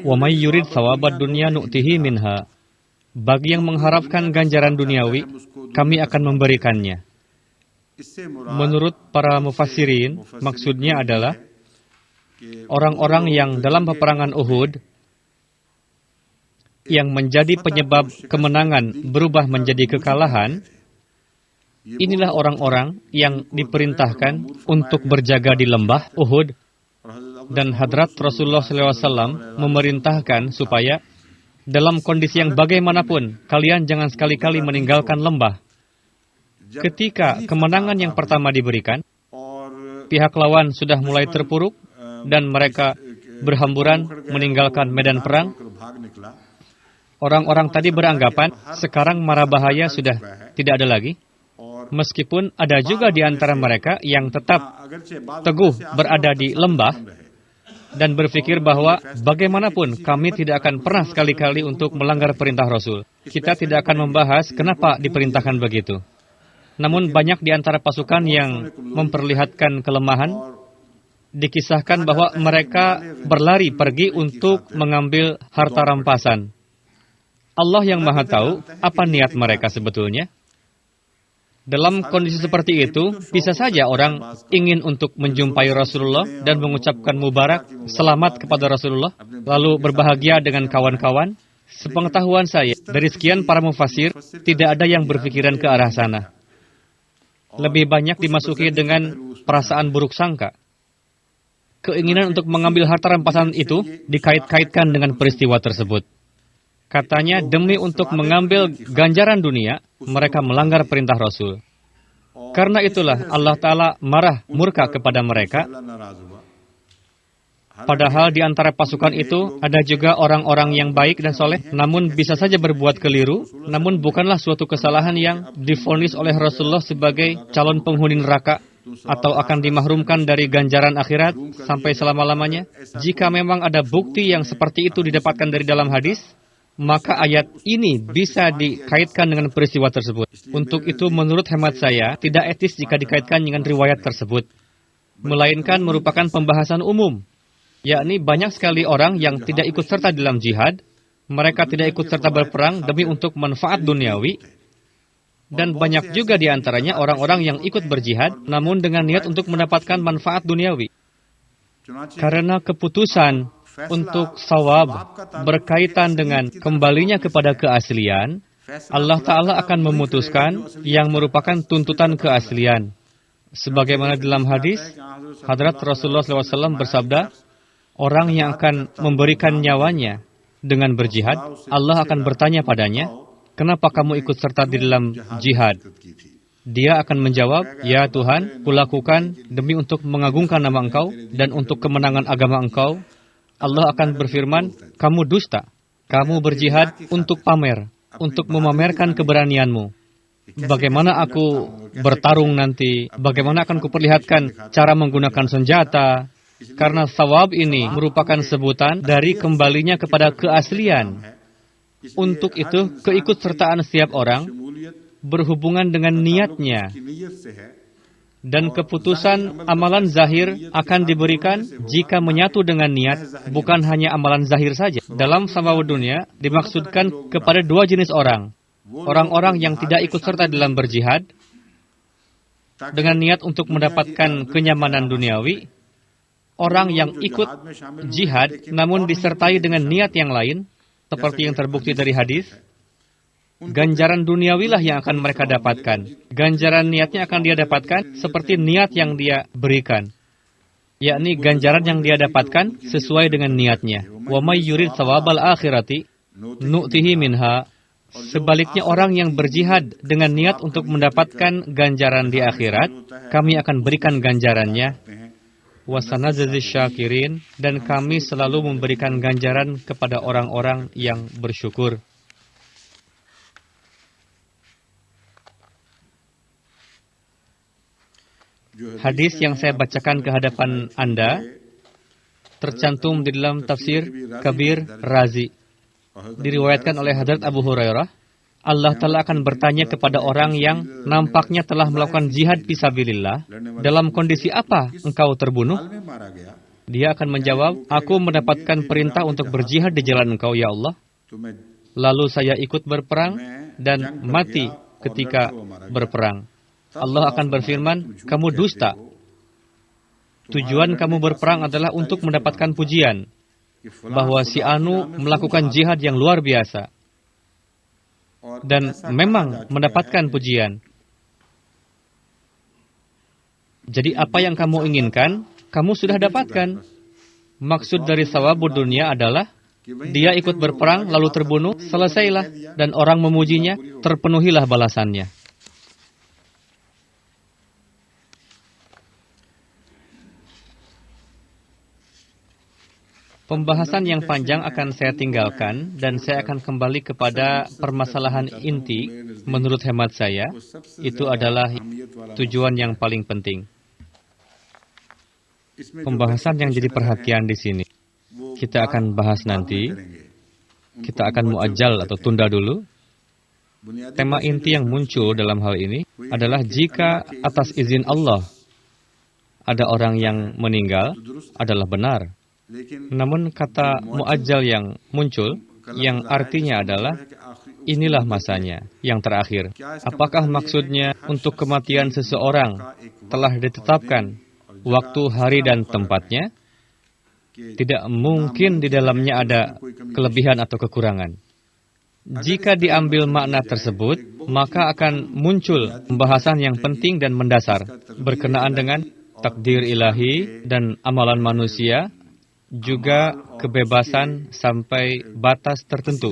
Wa may yurid thawabad dunya nu'tihi minha. Bagi yang mengharapkan ganjaran duniawi, kami akan memberikannya. Menurut para mufassirin, maksudnya adalah orang-orang yang dalam peperangan Uhud yang menjadi penyebab kemenangan berubah menjadi kekalahan. Inilah orang-orang yang diperintahkan untuk berjaga di lembah Uhud, dan Hadrat Rasulullah SAW memerintahkan supaya dalam kondisi yang bagaimanapun kalian jangan sekali-kali meninggalkan lembah. Ketika kemenangan yang pertama diberikan, pihak lawan sudah mulai terpuruk dan mereka berhamburan meninggalkan medan perang. Orang-orang tadi beranggapan sekarang mara bahaya sudah tidak ada lagi. Meskipun ada juga di antara mereka yang tetap teguh berada di lembah dan berpikir bahwa bagaimanapun kami tidak akan pernah sekali-kali untuk melanggar perintah Rasul. Kita tidak akan membahas kenapa diperintahkan begitu. Namun banyak di antara pasukan yang memperlihatkan kelemahan. Dikisahkan bahwa mereka berlari pergi untuk mengambil harta rampasan. Allah yang Maha Tahu apa niat mereka sebetulnya. Dalam kondisi seperti itu, bisa saja orang ingin untuk menjumpai Rasulullah dan mengucapkan mubarak, selamat kepada Rasulullah, lalu berbahagia dengan kawan-kawan. Sepengetahuan saya, dari sekian para mufassir, tidak ada yang berpikiran ke arah sana. Lebih banyak dimasuki dengan perasaan buruk sangka. Keinginan untuk mengambil harta rampasan itu dikait-kaitkan dengan peristiwa tersebut. Katanya, demi untuk mengambil ganjaran dunia, mereka melanggar perintah Rasul. Karena itulah Allah Ta'ala marah, murka kepada mereka. Padahal di antara pasukan itu ada juga orang-orang yang baik dan soleh, namun bisa saja berbuat keliru, namun bukanlah suatu kesalahan yang divonis oleh Rasulullah sebagai calon penghuni neraka, atau akan dimahrumkan dari ganjaran akhirat sampai selama-lamanya. Jika memang ada bukti yang seperti itu didapatkan dari dalam hadis, maka ayat ini bisa dikaitkan dengan peristiwa tersebut. Untuk itu, menurut hemat saya, tidak etis jika dikaitkan dengan riwayat tersebut. Melainkan merupakan pembahasan umum. Yakni banyak sekali orang yang tidak ikut serta dalam jihad. Mereka tidak ikut serta berperang demi untuk manfaat duniawi. Dan banyak juga di antaranya orang-orang yang ikut berjihad, namun dengan niat untuk mendapatkan manfaat duniawi. Karena keputusan untuk sawab berkaitan dengan kembalinya kepada keaslian, Allah Ta'ala akan memutuskan yang merupakan tuntutan keaslian. Sebagaimana dalam hadis, Hadrat Rasulullah SAW bersabda, orang yang akan memberikan nyawanya dengan berjihad, Allah akan bertanya padanya, kenapa kamu ikut serta di dalam jihad? Dia akan menjawab, ya Tuhan, kulakukan demi untuk mengagungkan nama Engkau dan untuk kemenangan agama Engkau. Allah akan berfirman, kamu dusta. Kamu berjihad untuk pamer, untuk memamerkan keberanianmu. Bagaimana aku bertarung nanti? Bagaimana akan kuperlihatkan cara menggunakan senjata? Karena sawab ini merupakan sebutan dari kembalinya kepada keaslian. Untuk itu, keikutsertaan setiap orang berhubungan dengan niatnya. Dan keputusan amalan zahir akan diberikan jika menyatu dengan niat, bukan hanya amalan zahir saja. Dalam samawat dunia dimaksudkan kepada dua jenis orang. Orang-orang yang tidak ikut serta dalam berjihad dengan niat untuk mendapatkan kenyamanan duniawi. Orang yang ikut jihad namun disertai dengan niat yang lain, seperti yang terbukti dari hadis. Ganjaran duniawilah yang akan mereka dapatkan. Ganjaran niatnya akan dia dapatkan seperti niat yang dia berikan. Yakni ganjaran yang dia dapatkan sesuai dengan niatnya. Wa may yurid thawabal akhirati nu'tihi minha. Sebaliknya orang yang berjihad dengan niat untuk mendapatkan ganjaran di akhirat, kami akan berikan ganjarannya. Wa sanajzi syakirin, dan kami selalu memberikan ganjaran kepada orang-orang yang bersyukur. Hadis yang saya bacakan ke hadapan Anda tercantum di dalam tafsir Kabir Razi. Diriwayatkan oleh Hadrat Abu Hurairah, Allah Ta'ala akan bertanya kepada orang yang nampaknya telah melakukan jihad fisabilillah, dalam kondisi apa engkau terbunuh? Dia akan menjawab, aku mendapatkan perintah untuk berjihad di jalan Engkau, ya Allah. lalu saya ikut berperang dan mati ketika berperang. Allah akan berfirman, kamu dusta. Tujuan kamu berperang adalah untuk mendapatkan pujian, bahwa si Anu melakukan jihad yang luar biasa. Dan memang mendapatkan pujian. Jadi apa yang kamu inginkan, kamu sudah dapatkan. Maksud dari sawabud dunia adalah, dia ikut berperang lalu terbunuh, selesailah. Dan orang memujinya, terpenuhilah balasannya. Pembahasan yang panjang akan saya tinggalkan dan saya akan kembali kepada permasalahan inti menurut hemat saya. Itu adalah tujuan yang paling penting. Pembahasan yang jadi perhatian di sini. Kita akan bahas nanti. Kita akan muajjal atau tunda dulu. Tema inti yang muncul dalam hal ini adalah jika atas izin Allah ada orang yang meninggal adalah benar. Namun kata muajjal yang muncul, yang artinya adalah inilah masanya, yang terakhir. Apakah maksudnya untuk kematian seseorang telah ditetapkan waktu, hari, dan tempatnya? Tidak mungkin di dalamnya ada kelebihan atau kekurangan. Jika diambil makna tersebut, maka akan muncul pembahasan yang penting dan mendasar berkenaan dengan takdir ilahi dan amalan manusia, juga kebebasan sampai batas tertentu.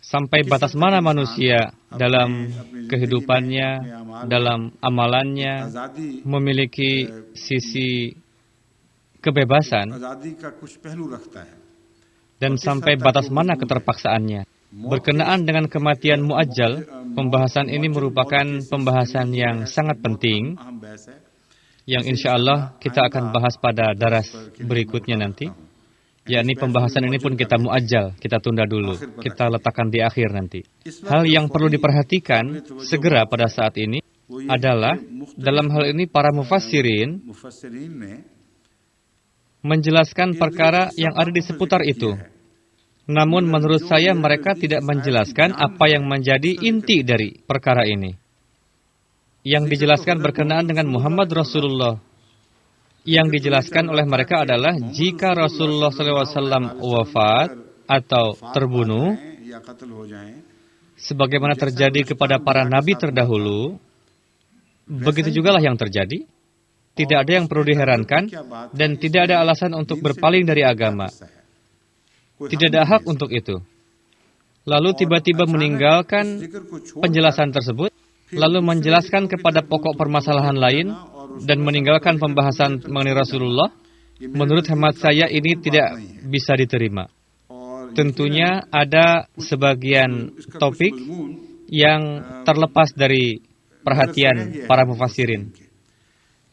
Sampai batas mana manusia dalam kehidupannya, dalam amalannya, memiliki sisi kebebasan, dan sampai batas mana keterpaksaannya. Berkenaan dengan kematian muajjal, pembahasan ini merupakan pembahasan yang sangat penting, yang insya Allah kita akan bahas pada daras berikutnya nanti. Yakni pembahasan ini pun kita muajjal, kita tunda dulu, kita letakkan di akhir nanti. Hal yang perlu diperhatikan segera pada saat ini adalah, dalam hal ini para mufassirin menjelaskan perkara yang ada di seputar itu. Namun menurut saya mereka tidak menjelaskan apa yang menjadi inti dari perkara ini. Yang dijelaskan berkenaan dengan Muhammad Rasulullah. Yang dijelaskan oleh mereka adalah jika Rasulullah SAW wafat atau terbunuh, sebagaimana terjadi kepada para nabi terdahulu, begitu jugalah yang terjadi. Tidak ada yang perlu diherankan dan tidak ada alasan untuk berpaling dari agama. Tidak ada hak untuk itu. Lalu tiba-tiba meninggalkan penjelasan tersebut, lalu menjelaskan kepada pokok permasalahan lain, dan meninggalkan pembahasan mengenai Rasulullah, menurut hemat saya ini tidak bisa diterima. Tentunya ada sebagian topik yang terlepas dari perhatian para mufassirin.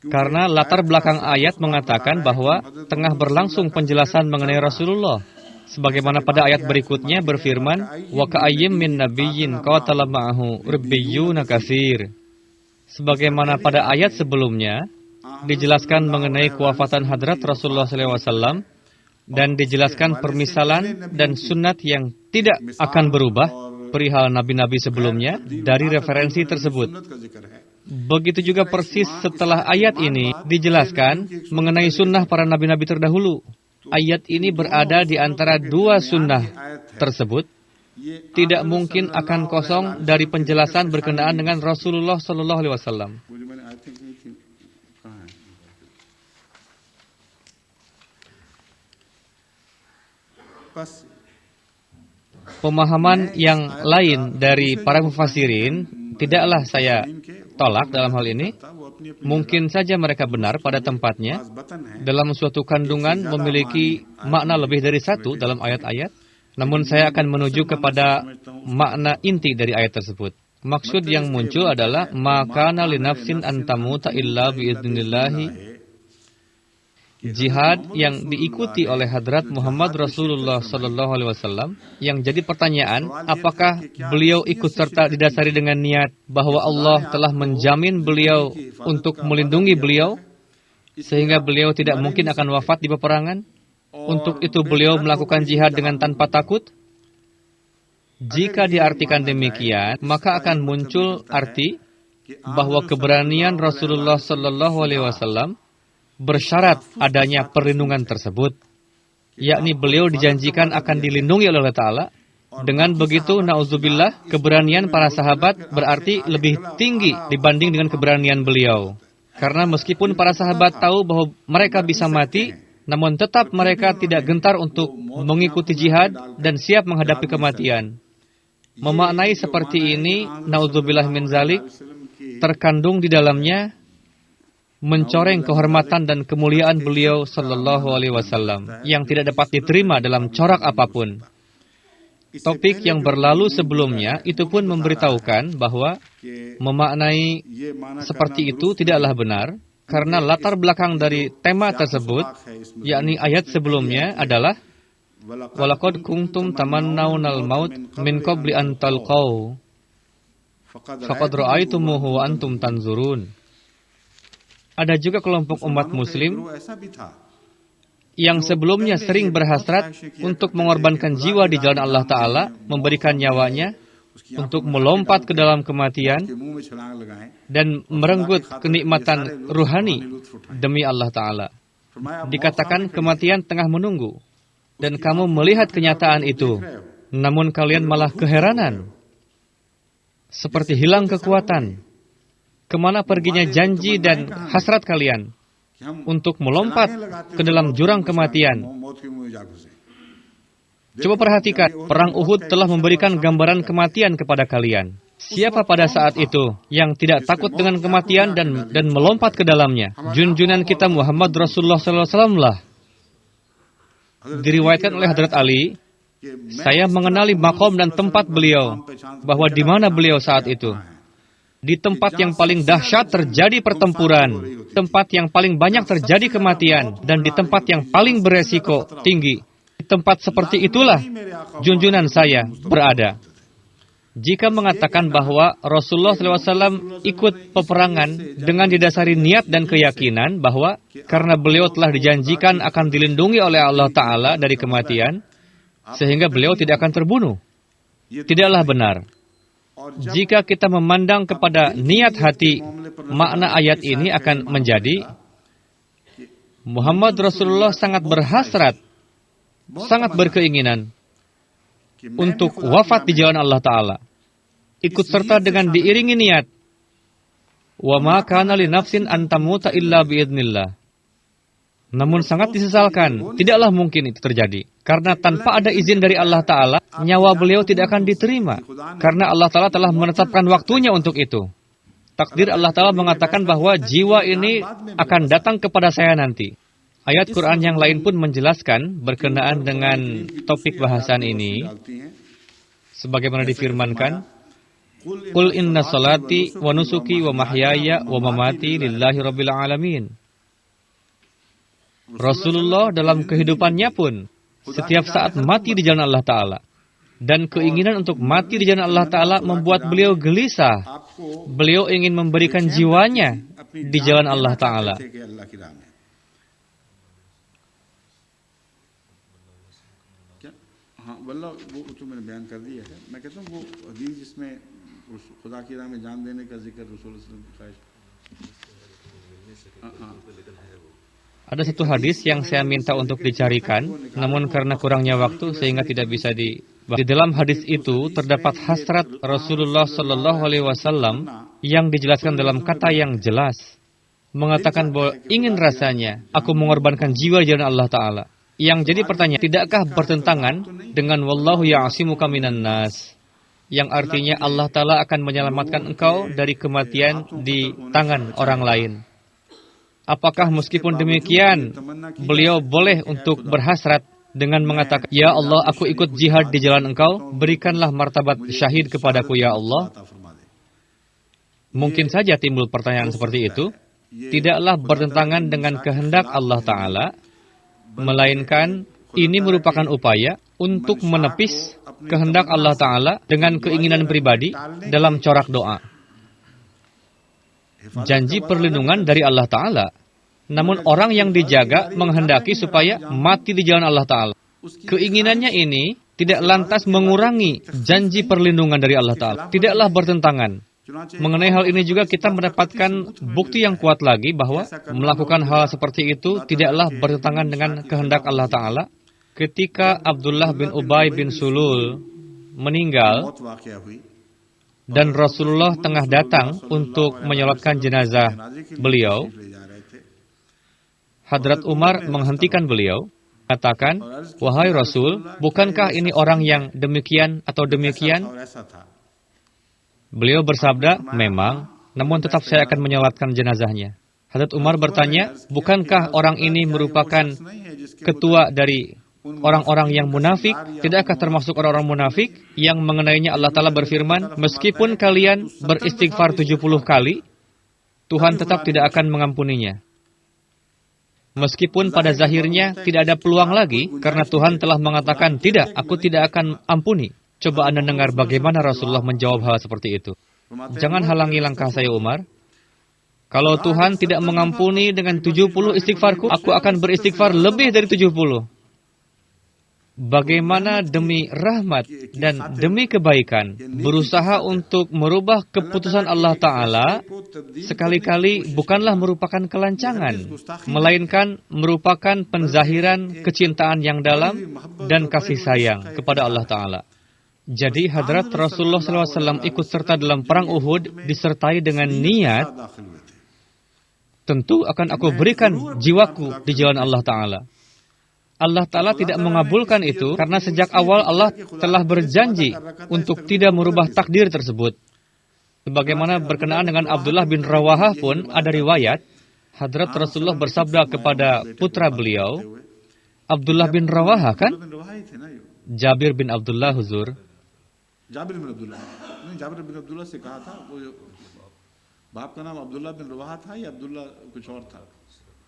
Karena latar belakang ayat mengatakan bahwa tengah berlangsung penjelasan mengenai Rasulullah. Sebagaimana pada ayat berikutnya berfirman, wa ka'ayyim min nabiyyin qatala ma'ahu rabbiyyuna katsir. Sebagaimana pada ayat sebelumnya dijelaskan mengenai kewafatan hadrat Rasulullah SAW dan dijelaskan permisalan dan sunnat yang tidak akan berubah perihal nabi-nabi sebelumnya dari referensi tersebut. Begitu juga persis setelah ayat ini dijelaskan mengenai sunnah para nabi-nabi terdahulu. Ayat ini berada di antara dua sunnah tersebut. Tidak mungkin akan kosong dari penjelasan berkenaan dengan Rasulullah SAW. Pemahaman yang lain dari para mufassirin tidaklah saya tolak dalam hal ini. Mungkin saja mereka benar pada tempatnya. Dalam suatu kandungan memiliki makna lebih dari satu dalam ayat-ayat. Namun saya akan menuju kepada makna inti dari ayat tersebut. Maksud yang muncul adalah makana li nafsin an tamuta illa biidznillahi. Jihad yang diikuti oleh hadrat Muhammad Rasulullah SAW. Yang jadi pertanyaan, apakah beliau ikut serta didasari dengan niat bahwa Allah telah menjamin beliau untuk melindungi beliau, sehingga beliau tidak mungkin akan wafat di peperangan? Untuk itu beliau melakukan jihad dengan tanpa takut? Jika diartikan demikian, maka akan muncul arti bahwa keberanian Rasulullah Sallallahu Alaihi Wasallam bersyarat adanya perlindungan tersebut, yakni beliau dijanjikan akan dilindungi oleh Allah Ta'ala. Dengan begitu, na'udzubillah, keberanian para sahabat berarti lebih tinggi dibanding dengan keberanian beliau. Karena meskipun para sahabat tahu bahwa mereka bisa mati, namun tetap mereka tidak gentar untuk mengikuti jihad dan siap menghadapi kematian. Memaknai seperti ini, na'udzubillah min zalik, terkandung di dalamnya mencoreng kehormatan dan kemuliaan beliau Sallallahu Alaihi Wasallam yang tidak dapat diterima dalam corak apapun. Topik yang berlalu sebelumnya itu pun memberitahukan bahwa memaknai seperti itu tidaklah benar, karena latar belakang dari tema tersebut, yakni ayat sebelumnya adalah walaqad kuntum tamannawnal maut min qabli an talqaw faqad ra'aitumuhu wa antum tanzurun. Ada juga kelompok umat muslim yang sebelumnya sering berhasrat untuk mengorbankan jiwa di jalan Allah Ta'ala, memberikan nyawanya untuk melompat ke dalam kematian dan merenggut kenikmatan ruhani demi Allah Ta'ala. Dikatakan kematian tengah menunggu, dan kamu melihat kenyataan itu, namun kalian malah keheranan, seperti hilang kekuatan. Kemana perginya janji dan hasrat kalian untuk melompat ke dalam jurang kematian? Coba perhatikan, perang Uhud telah memberikan gambaran kematian kepada kalian. Siapa pada saat itu yang tidak takut dengan kematian dan melompat ke dalamnya? Junjunan kita Muhammad Rasulullah SAW lah. Diriwayatkan oleh Hadrat Ali, saya mengenali makom dan tempat beliau, bahwa di mana beliau saat itu. Di tempat yang paling dahsyat terjadi pertempuran, tempat yang paling banyak terjadi kematian, dan di tempat yang paling beresiko tinggi. Di tempat seperti itulah junjunan saya berada. Jika mengatakan bahwa Rasulullah SAW ikut peperangan dengan didasari niat dan keyakinan bahwa karena beliau telah dijanjikan akan dilindungi oleh Allah Ta'ala dari kematian, sehingga beliau tidak akan terbunuh, tidaklah benar. Jika kita memandang kepada niat hati, makna ayat ini akan menjadi Muhammad Rasulullah sangat berhasrat, sangat berkeinginan untuk wafat di jalan Allah Ta'ala. Ikut serta dengan diiringi niat. Wa ma kana li nafsin an tamuta illa biidznillah. Namun sangat disesalkan, tidaklah mungkin itu terjadi. Karena tanpa ada izin dari Allah Ta'ala, nyawa beliau tidak akan diterima. Karena Allah Ta'ala telah menetapkan waktunya untuk itu. Takdir Allah Ta'ala mengatakan bahwa jiwa ini akan datang kepada saya nanti. Ayat Quran yang lain pun menjelaskan berkenaan dengan topik bahasan ini. Sebagaimana difirmankan, Qul inna salati wa nusuki wa mahyaya wa mamati lillahi rabbil alamin. Rasulullah dalam kehidupannya pun setiap saat mati di jalan Allah Ta'ala. Dan keinginan untuk mati di jalan Allah Ta'ala membuat beliau gelisah. Beliau ingin memberikan jiwanya di jalan Allah Ta'ala. Ada satu hadis yang saya minta untuk dicarikan, namun karena kurangnya waktu sehingga tidak bisa di dalam hadis itu terdapat hasrat Rasulullah Sallallahu Alaihi Wasallam yang dijelaskan dalam kata yang jelas, mengatakan bahwa ingin rasanya aku mengorbankan jiwa di jalan Allah Ta'ala. Yang jadi pertanyaan, tidakkah bertentangan dengan wallahu ya'asimuka minan nas, yang artinya Allah Ta'ala akan menyelamatkan engkau dari kematian di tangan orang lain? Apakah meskipun demikian, beliau boleh untuk berhasrat dengan mengatakan, Ya Allah, aku ikut jihad di jalan engkau, berikanlah martabat syahid kepadaku, Ya Allah? Mungkin saja timbul pertanyaan seperti itu. Tidaklah bertentangan dengan kehendak Allah Ta'ala, melainkan ini merupakan upaya untuk menepis kehendak Allah Ta'ala dengan keinginan pribadi dalam corak doa. Janji perlindungan dari Allah Ta'ala Namun orang yang dijaga menghendaki supaya mati di jalan Allah Ta'ala. Keinginannya ini tidak lantas mengurangi janji perlindungan dari Allah Ta'ala. Tidaklah bertentangan. Mengenai hal ini juga kita mendapatkan bukti yang kuat lagi bahwa melakukan hal seperti itu tidaklah bertentangan dengan kehendak Allah Ta'ala. Ketika Abdullah bin Ubay bin Sulul meninggal dan Rasulullah tengah datang untuk menyolatkan jenazah beliau, Hadrat Umar menghentikan beliau, katakan, "Wahai Rasul, bukankah ini orang yang demikian atau demikian?" Beliau bersabda, "Memang, namun tetap saya akan menyolatkan jenazahnya." Hadrat Umar bertanya, "Bukankah orang ini merupakan ketua dari orang-orang yang munafik? Tidakkah termasuk orang-orang munafik yang mengenainya Allah Ta'ala berfirman, meskipun kalian beristighfar 70 kali, Tuhan tetap tidak akan mengampuninya. Meskipun pada zahirnya tidak ada peluang lagi, karena Tuhan telah mengatakan, tidak, aku tidak akan ampuni." Coba Anda dengar bagaimana Rasulullah menjawab hal seperti itu. Jangan halangi langkah saya, Umar. Kalau Tuhan tidak mengampuni dengan 70 istighfarku, aku akan beristighfar lebih dari 70. Bagaimana demi rahmat dan demi kebaikan berusaha untuk merubah keputusan Allah Ta'ala sekali-kali bukanlah merupakan kelancangan, melainkan merupakan penzahiran kecintaan yang dalam dan kasih sayang kepada Allah Ta'ala. Jadi Hadrat Rasulullah SAW ikut serta dalam perang Uhud disertai dengan niat, tentu akan aku berikan jiwaku di jalan Allah Ta'ala. Allah Ta'ala tidak mengabulkan itu karena sejak awal Allah telah berjanji untuk tidak merubah takdir tersebut. Sebagaimana berkenaan dengan Abdullah bin Rawahah pun ada riwayat, Hadrat Rasulullah bersabda kepada putra beliau, Abdullah bin Rawahah kan? Jabir bin Abdullah huzur. Jabir bin Abdullah. Jabir bin Abdullah se kaha tha, wo baap ka naam Abdullah bin Rawahah tha ya Abdullah kuch aur tha.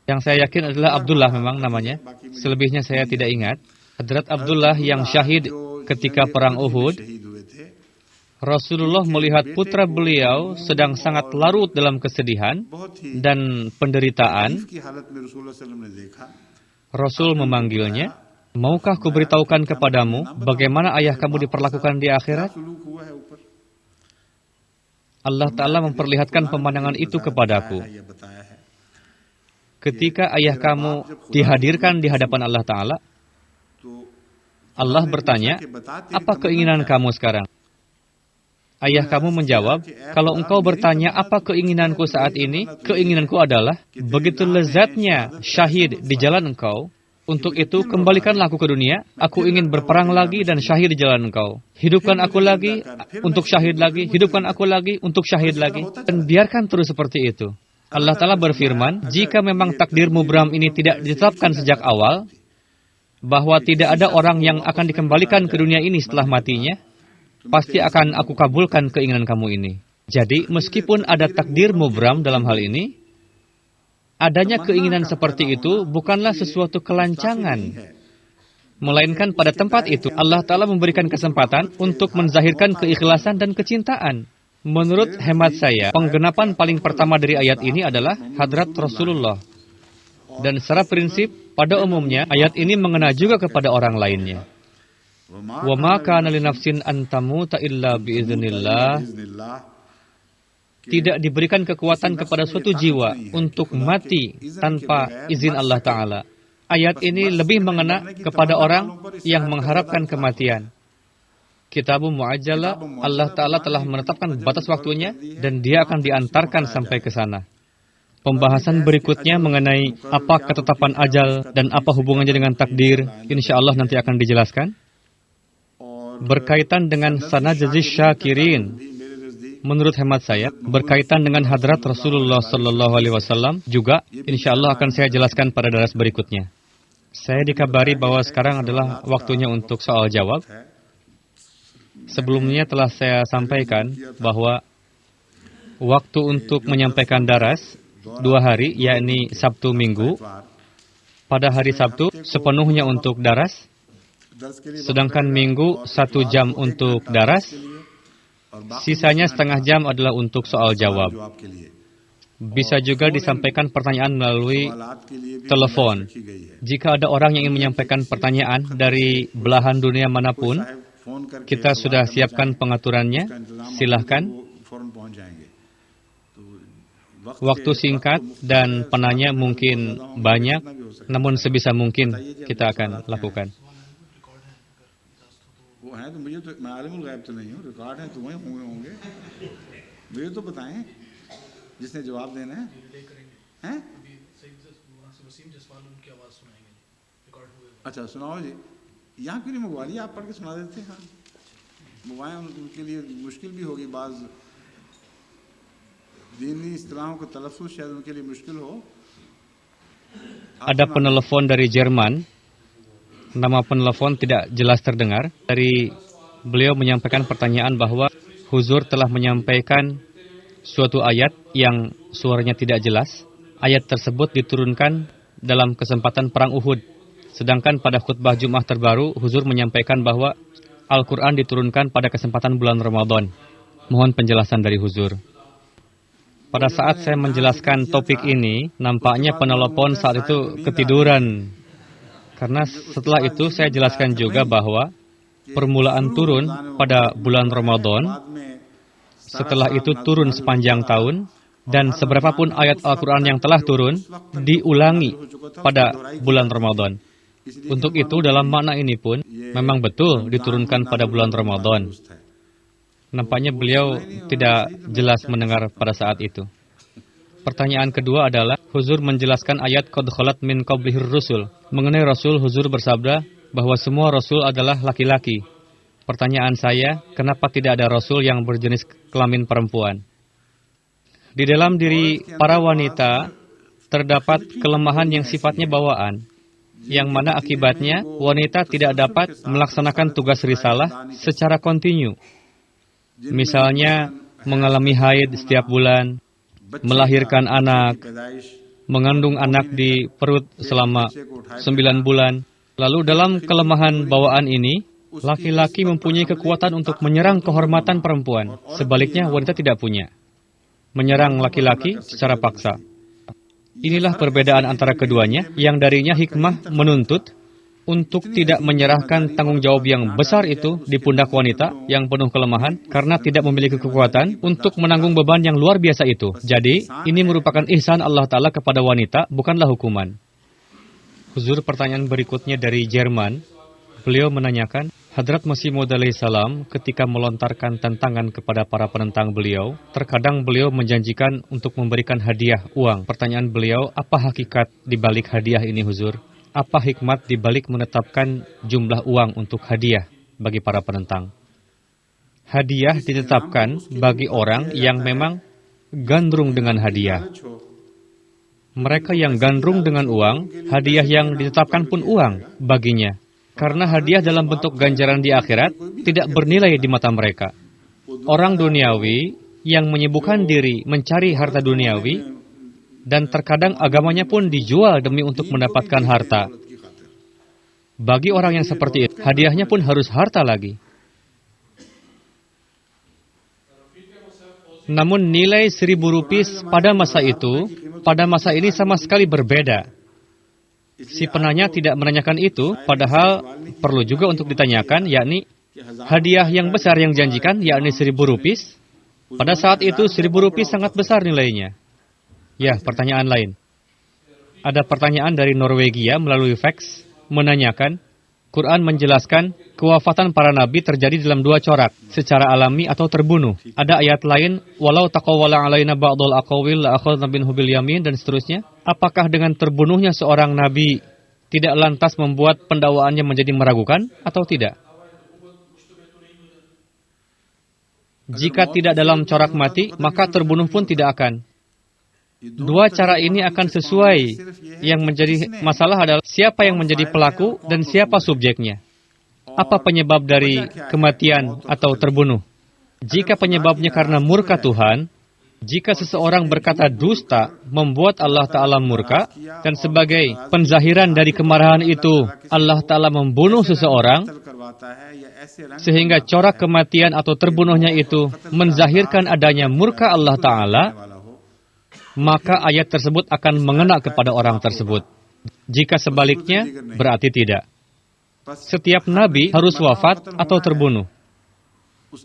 Yang saya yakin adalah Abdullah memang namanya. Selebihnya saya tidak ingat. Hadrat Abdullah yang syahid ketika perang Uhud. Rasulullah melihat putra beliau sedang sangat larut dalam kesedihan dan penderitaan. Rasul memanggilnya, "Maukah kuberitahukan kepadamu bagaimana ayah kamu diperlakukan di akhirat?" Allah Ta'ala memperlihatkan pemandangan itu kepadaku. Ketika ayah kamu dihadirkan di hadapan Allah Ta'ala, Allah bertanya, "Apa keinginan kamu sekarang?" Ayah kamu menjawab, "Kalau engkau bertanya apa keinginanku saat ini, keinginanku adalah, begitu lezatnya syahid di jalan engkau, untuk itu kembalikanlah aku ke dunia, aku ingin berperang lagi dan syahid di jalan engkau. Hidupkan aku lagi, untuk syahid lagi, hidupkan aku lagi, untuk syahid lagi." Dan biarkan terus seperti itu. Allah Ta'ala berfirman, jika memang takdir mubram ini tidak ditetapkan sejak awal, bahwa tidak ada orang yang akan dikembalikan ke dunia ini setelah matinya, pasti akan aku kabulkan keinginan kamu ini. Jadi, meskipun ada takdir mubram dalam hal ini, adanya keinginan seperti itu bukanlah sesuatu kelancangan. Melainkan pada tempat itu, Allah Ta'ala memberikan kesempatan untuk menzahirkan keikhlasan dan kecintaan. Menurut hemat saya, penggenapan paling pertama dari ayat ini adalah Hadrat Rasulullah. Dan secara prinsip, pada umumnya, ayat ini mengena juga kepada orang lainnya. Wa ma kana li nafsin an tamuta illa biiznillah. Tidak diberikan kekuatan kepada suatu jiwa untuk mati tanpa izin Allah Ta'ala. Ayat ini lebih mengena kepada orang yang mengharapkan kematian. Kitabul Mu'ajjalah, Allah Ta'ala telah menetapkan batas waktunya dan dia akan diantarkan sampai ke sana. Pembahasan berikutnya mengenai apa ketetapan ajal dan apa hubungannya dengan takdir, insya Allah nanti akan dijelaskan. Berkaitan dengan sanajazis syakirin, menurut hemat saya, berkaitan dengan hadrat Rasulullah SAW juga, insya Allah akan saya jelaskan pada daras berikutnya. Saya dikabari bahwa sekarang adalah waktunya untuk soal jawab. Sebelumnya telah saya sampaikan bahwa waktu untuk menyampaikan daras 2 hari, yakni Sabtu Minggu. Pada hari Sabtu sepenuhnya untuk daras, sedangkan Minggu 1 jam untuk daras, sisanya setengah jam adalah untuk soal jawab. Bisa juga disampaikan pertanyaan melalui telepon. Jika ada orang yang ingin menyampaikan pertanyaan dari belahan dunia manapun, kita sudah siapkan pengaturannya. Silahkan. Waktu singkat dan penanya mungkin banyak, namun sebisa mungkin kita akan lakukan. जिसने जवाब देना है हैं अच्छा सुनाओ जी यहाँ क्यों नहीं मंगवा लिया आप पढ़ के सुना देते हैं मंगवाएं उनके लिए मुश्किल भी होगी बाज दीनी इस्तिलाहों का तलफ़्फ़ुज़ शायद उनके लिए मुश्किल हो. Ada penelepon dari Jerman. Nama penelepon tidak jelas terdengar. Dari beliau menyampaikan pertanyaan bahwa Huzur telah menyampaikan suatu ayat yang suaranya tidak jelas. Ayat tersebut diturunkan dalam kesempatan Perang Uhud. Sedangkan pada khutbah Jumat terbaru, Huzur menyampaikan bahwa Al-Quran diturunkan pada kesempatan bulan Ramadan. Mohon penjelasan dari Huzur. Pada saat saya menjelaskan topik ini, nampaknya penelepon saat itu ketiduran. Karena setelah itu saya jelaskan juga bahwa permulaan turun pada bulan Ramadan, setelah itu turun sepanjang tahun, dan seberapapun ayat Al-Quran yang telah turun, diulangi pada bulan Ramadan. Untuk itu, dalam makna ini pun, memang betul diturunkan pada bulan Ramadan. Nampaknya beliau tidak jelas mendengar pada saat itu. Pertanyaan kedua adalah, Huzur menjelaskan ayat Qad khalat min qablihir rusul. Mengenai Rasul, Huzur bersabda bahwa semua Rasul adalah laki-laki. Pertanyaan saya, kenapa tidak ada Rasul yang berjenis kelamin perempuan? Di dalam diri para wanita, terdapat kelemahan yang sifatnya bawaan, yang mana akibatnya wanita tidak dapat melaksanakan tugas risalah secara kontinu. Misalnya, mengalami haid setiap bulan, melahirkan anak, mengandung anak di perut selama 9 bulan. Lalu dalam kelemahan bawaan ini, laki-laki mempunyai kekuatan untuk menyerang kehormatan perempuan. Sebaliknya, wanita tidak punya. Menyerang laki-laki secara paksa. Inilah perbedaan antara keduanya, yang darinya hikmah menuntut untuk tidak menyerahkan tanggung jawab yang besar itu di pundak wanita yang penuh kelemahan, karena tidak memiliki kekuatan untuk menanggung beban yang luar biasa itu. Jadi, ini merupakan ihsan Allah Ta'ala kepada wanita, bukanlah hukuman. Huzur, pertanyaan berikutnya dari Jerman. Beliau menanyakan, Hadrat Masih Maud alaihissalam ketika melontarkan tantangan kepada para penentang beliau, terkadang beliau menjanjikan untuk memberikan hadiah uang. Pertanyaan beliau, apa hakikat di balik hadiah ini, Huzur? Apa hikmat di balik menetapkan jumlah uang untuk hadiah bagi para penentang? Hadiah ditetapkan bagi orang yang memang gandrung dengan hadiah. Mereka yang gandrung dengan uang, hadiah yang ditetapkan pun uang baginya. Karena hadiah dalam bentuk ganjaran di akhirat tidak bernilai di mata mereka. Orang duniawi yang menyibukkan diri mencari harta duniawi, dan terkadang agamanya pun dijual demi untuk mendapatkan harta. Bagi orang yang seperti itu, hadiahnya pun harus harta lagi. Namun nilai 1.000 rupiah pada masa itu, pada masa ini sama sekali berbeda. Si penanya tidak menanyakan itu, padahal perlu juga untuk ditanyakan, yakni hadiah yang besar yang dijanjikan, yakni 1.000 rupiah. Pada saat itu 1.000 rupiah sangat besar nilainya. Ya, pertanyaan lain. Ada pertanyaan dari Norwegia melalui fax, menanyakan, Quran menjelaskan kewafatan para nabi terjadi dalam 2 corak, secara alami atau terbunuh. Ada ayat lain, walau taqawwala alaina ba'dul aqawil la akhadna minhu bil yamin, dan seterusnya. Apakah dengan terbunuhnya seorang nabi tidak lantas membuat pendakwaannya menjadi meragukan atau tidak? Jika tidak dalam corak mati, maka terbunuh pun tidak akan. 2 cara ini akan sesuai. Yang menjadi masalah adalah siapa yang menjadi pelaku dan siapa subjeknya. Apa penyebab dari kematian atau terbunuh? Jika penyebabnya karena murka Tuhan, jika seseorang berkata dusta membuat Allah Ta'ala murka, dan sebagai penzahiran dari kemarahan itu, Allah Ta'ala membunuh seseorang, sehingga corak kematian atau terbunuhnya itu menzahirkan adanya murka Allah Ta'ala, maka ayat tersebut akan mengena kepada orang tersebut. Jika sebaliknya, berarti tidak. Setiap nabi harus wafat atau terbunuh.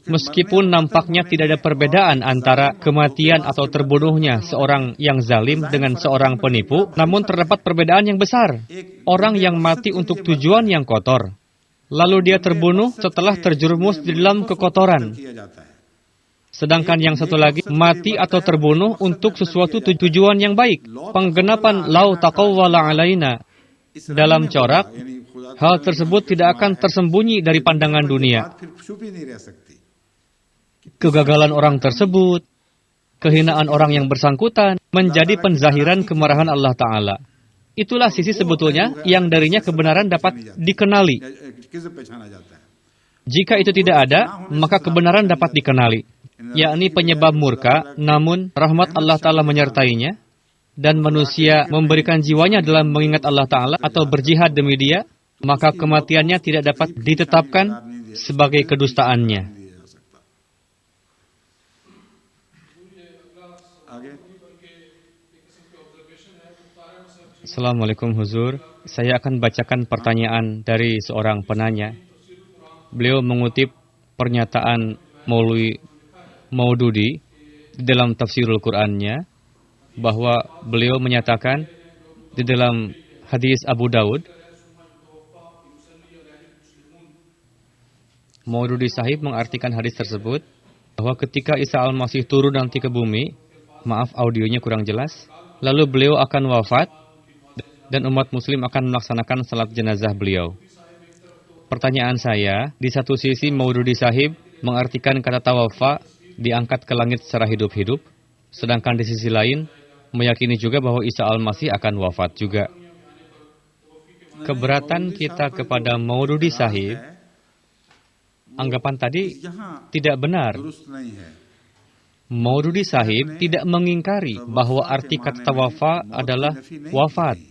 Meskipun nampaknya tidak ada perbedaan antara kematian atau terbunuhnya seorang yang zalim dengan seorang penipu, namun terdapat perbedaan yang besar. Orang yang mati untuk tujuan yang kotor, lalu dia terbunuh setelah terjerumus di dalam kekotoran. Sedangkan yang satu lagi, mati atau terbunuh untuk sesuatu tujuan yang baik. Penggenapan lau taqawwala alaina. Dalam corak, hal tersebut tidak akan tersembunyi dari pandangan dunia. Kegagalan orang tersebut, kehinaan orang yang bersangkutan, menjadi penzahiran kemarahan Allah Ta'ala. Itulah sisi sebetulnya yang darinya kebenaran dapat dikenali. Jika itu tidak ada, maka kebenaran dapat dikenali, yakni penyebab murka, namun rahmat Allah Ta'ala menyertainya, dan manusia memberikan jiwanya dalam mengingat Allah Ta'ala atau berjihad demi dia, maka kematiannya tidak dapat ditetapkan sebagai kedustaannya. Assalamualaikum Huzur, saya akan bacakan pertanyaan dari seorang penanya. Beliau mengutip pernyataan Maulwi Maududi di dalam tafsirul Qur'annya, bahwa beliau menyatakan di dalam hadis Abu Daud, Maududi Sahib mengartikan hadis tersebut, bahwa ketika Isa Al-Masih turun nanti ke bumi, maaf audionya kurang jelas, lalu beliau akan wafat, dan umat muslim akan melaksanakan salat jenazah beliau. Pertanyaan saya, di satu sisi Maududi Sahib mengartikan kata tawafa diangkat ke langit secara hidup-hidup, sedangkan di sisi lain meyakini juga bahwa Isa Al-Masih akan wafat juga. Keberatan kita kepada Maududi Sahib, anggapan tadi tidak benar. Maududi Sahib tidak mengingkari bahwa arti kata tawafa adalah wafat.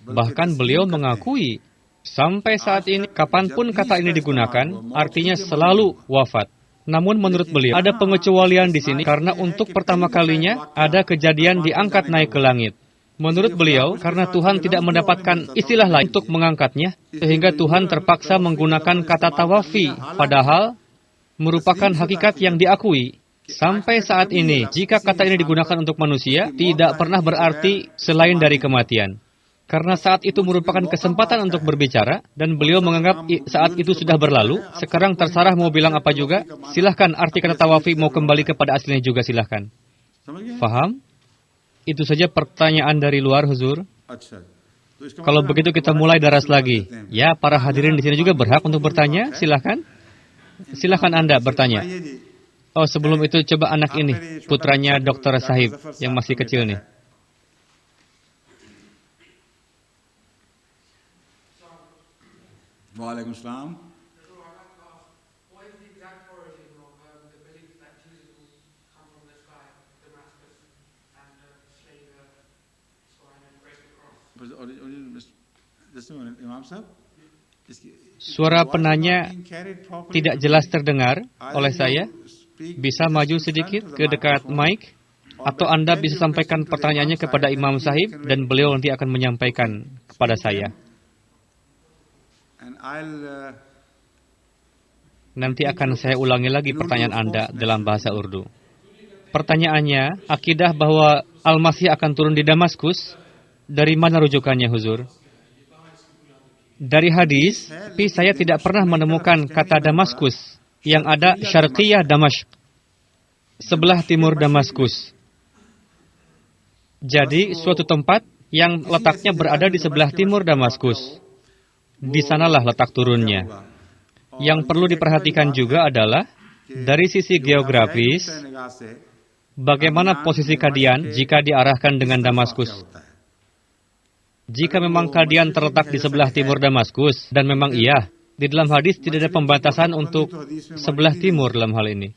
Bahkan beliau mengakui, sampai saat ini, kapanpun kata ini digunakan, artinya selalu wafat. Namun menurut beliau, ada pengecualian di sini, karena untuk pertama kalinya, ada kejadian diangkat naik ke langit. Menurut beliau, karena Tuhan tidak mendapatkan istilah lain untuk mengangkatnya, sehingga Tuhan terpaksa menggunakan kata tawafi, padahal merupakan hakikat yang diakui. Sampai saat ini, jika kata ini digunakan untuk manusia, tidak pernah berarti selain dari kematian. Karena saat itu merupakan kesempatan untuk berbicara, dan beliau menganggap saat itu sudah berlalu, sekarang terserah mau bilang apa juga, silahkan arti kata tawafi mau kembali kepada aslinya juga silahkan. Faham? Itu saja pertanyaan dari luar, Huzur. Kalau begitu kita mulai daras lagi. Ya, para hadirin di sini juga berhak untuk bertanya, silahkan. Silahkan Anda bertanya. Oh, sebelum itu coba anak ini, putranya Dr. Sahib, yang masih kecil nih. Waalaikumsalam. Suara penanya tidak jelas terdengar oleh saya. Bisa maju sedikit ke dekat mic, atau Anda bisa sampaikan pertanyaannya kepada Imam Sahib, dan beliau nanti akan menyampaikan kepada saya. Nanti akan saya ulangi lagi pertanyaan Anda dalam bahasa Urdu. Pertanyaannya, akidah bahwa Al-Masih akan turun di Damaskus, dari mana rujukannya, Huzur? Dari hadis, tapi saya tidak pernah menemukan kata Damaskus, yang ada Syarqiyah Damashq, sebelah timur Damaskus. Jadi, suatu tempat yang letaknya berada di sebelah timur Damaskus. Di sanalah letak turunnya. Yang perlu diperhatikan juga adalah, dari sisi geografis, bagaimana posisi Qadian jika diarahkan dengan Damaskus. Jika memang Qadian terletak di sebelah timur Damaskus, dan memang iya, di dalam hadis tidak ada pembatasan untuk sebelah timur dalam hal ini.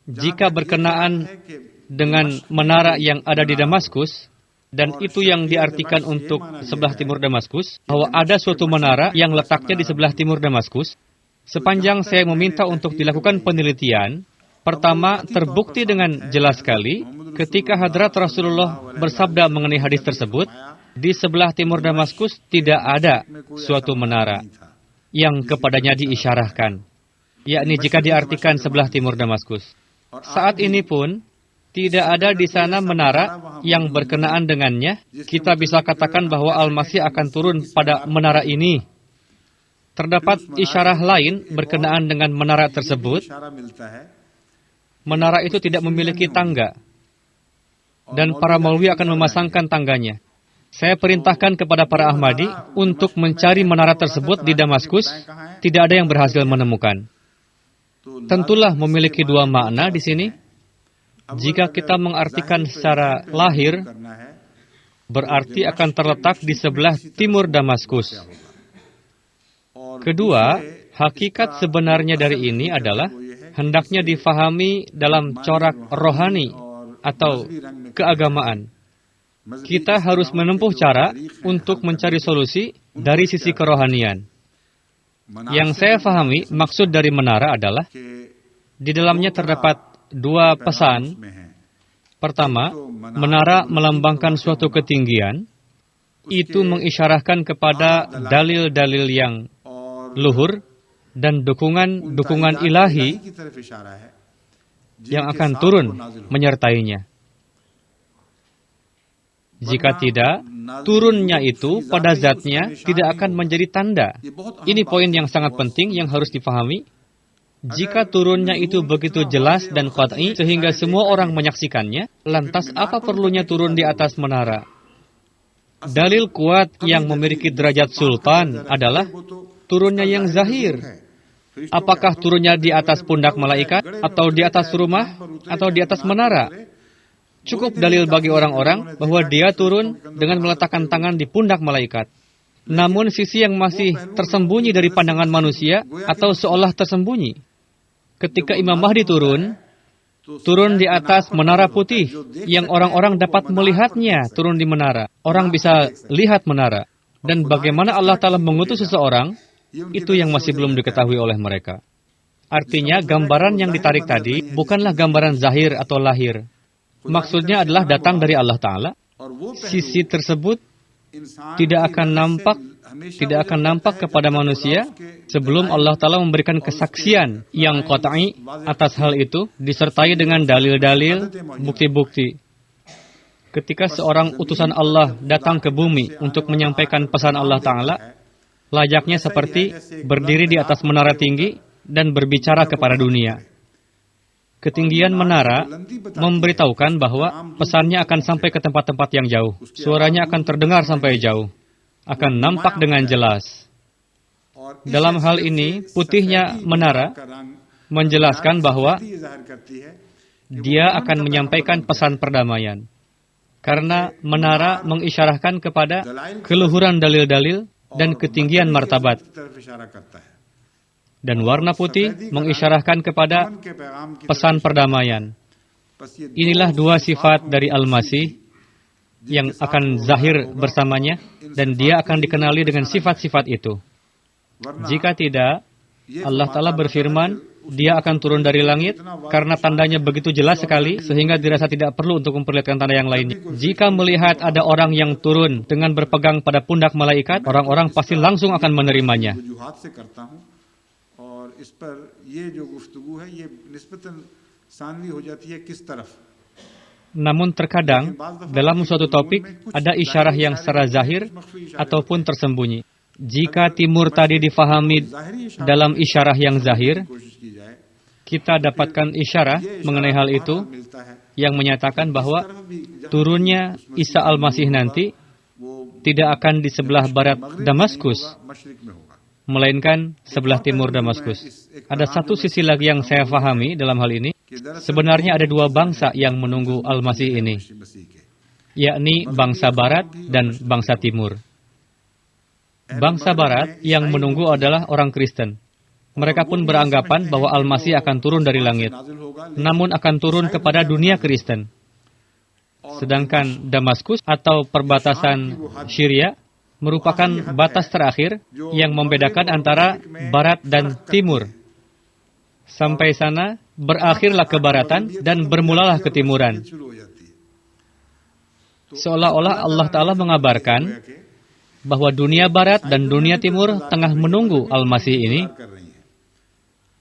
Jika berkenaan dengan menara yang ada di Damaskus, dan itu yang diartikan untuk sebelah timur Damaskus, bahwa ada suatu menara yang letaknya di sebelah timur Damaskus, sepanjang saya meminta untuk dilakukan penelitian, Pertama, terbukti dengan jelas sekali ketika Hadrat Rasulullah bersabda mengenai hadis tersebut, di sebelah timur Damaskus tidak ada suatu menara yang kepadanya diisyarahkan, yakni jika diartikan sebelah timur Damaskus. Saat ini pun, tidak ada di sana menara yang berkenaan dengannya. Kita bisa katakan bahwa Al-Masih akan turun pada menara ini. Terdapat isyarah lain berkenaan dengan menara tersebut. Menara itu tidak memiliki tangga, dan para maulwi akan memasangkan tangganya. Saya perintahkan kepada para Ahmadi untuk mencari menara tersebut di Damaskus. Tidak ada yang berhasil menemukan. Tentulah memiliki dua makna di sini. Jika kita mengartikan secara lahir, berarti akan terletak di sebelah timur Damaskus. Kedua, hakikat sebenarnya dari ini adalah hendaknya difahami dalam corak rohani atau keagamaan. Kita harus menempuh cara untuk mencari solusi dari sisi kerohanian. Yang saya fahami, maksud dari menara adalah di dalamnya terdapat dua pesan. Pertama, menara melambangkan suatu ketinggian. Itu mengisyarahkan kepada dalil-dalil yang luhur dan dukungan ilahi yang akan turun menyertainya. Jika tidak, turunnya itu pada zatnya tidak akan menjadi tanda. Ini poin yang sangat penting yang harus dipahami. Jika turunnya itu begitu jelas dan qat'i sehingga semua orang menyaksikannya, lantas apa perlunya turun di atas menara? Dalil kuat yang memiliki derajat sultan adalah turunnya yang zahir. Apakah turunnya di atas pundak malaikat, atau di atas rumah, atau di atas menara? Cukup dalil bagi orang-orang bahwa dia turun dengan meletakkan tangan di pundak malaikat. Namun sisi yang masih tersembunyi dari pandangan manusia atau seolah tersembunyi. Ketika Imam Mahdi turun di atas menara putih yang orang-orang dapat melihatnya turun di menara. Orang bisa lihat menara. Dan bagaimana Allah Ta'ala mengutus seseorang, itu yang masih belum diketahui oleh mereka. Artinya gambaran yang ditarik tadi bukanlah gambaran zahir atau lahir. Maksudnya adalah datang dari Allah Ta'ala. Sisi tersebut tidak akan nampak kepada manusia sebelum Allah Ta'ala memberikan kesaksian yang qat'i atas hal itu, disertai dengan dalil-dalil, bukti-bukti. Ketika seorang utusan Allah datang ke bumi untuk menyampaikan pesan Allah Ta'ala, layaknya seperti berdiri di atas menara tinggi dan berbicara kepada dunia. Ketinggian menara memberitahukan bahwa pesannya akan sampai ke tempat-tempat yang jauh. Suaranya akan terdengar sampai jauh. Akan nampak dengan jelas. Dalam hal ini, putihnya menara menjelaskan bahwa dia akan menyampaikan pesan perdamaian. Karena menara mengisyarahkan kepada keluhuran dalil-dalil dan ketinggian martabat. Dan warna putih mengisyarahkan kepada pesan perdamaian. Inilah dua sifat dari Al-Masih yang akan zahir bersamanya, dan dia akan dikenali dengan sifat-sifat itu. Jika tidak, Allah Ta'ala berfirman, dia akan turun dari langit, karena tandanya begitu jelas sekali, sehingga dirasa tidak perlu untuk memperlihatkan tanda yang lainnya. Jika melihat ada orang yang turun dengan berpegang pada pundak malaikat, orang-orang pasti langsung akan menerimanya. Namun terkadang, dalam suatu topik, ada isyarah yang secara zahir ataupun tersembunyi. Jika timur tadi difahami dalam isyarah yang zahir, kita dapatkan isyarah mengenai hal itu yang menyatakan bahwa turunnya Isa Al-Masih nanti tidak akan di sebelah barat Damaskus, melainkan sebelah timur Damaskus. Ada satu sisi lagi yang saya fahami dalam hal ini. Sebenarnya ada dua bangsa yang menunggu Al-Masih ini, yakni bangsa barat dan bangsa timur. Bangsa barat yang menunggu adalah orang Kristen. Mereka pun beranggapan bahwa Al-Masih akan turun dari langit, namun akan turun kepada dunia Kristen. Sedangkan Damaskus atau perbatasan Syria merupakan batas terakhir yang membedakan antara barat dan timur. Sampai sana, berakhirlah kebaratan dan bermulalah ketimuran. Seolah-olah Allah Ta'ala mengabarkan bahwa dunia barat dan dunia timur tengah menunggu Al-Masih ini.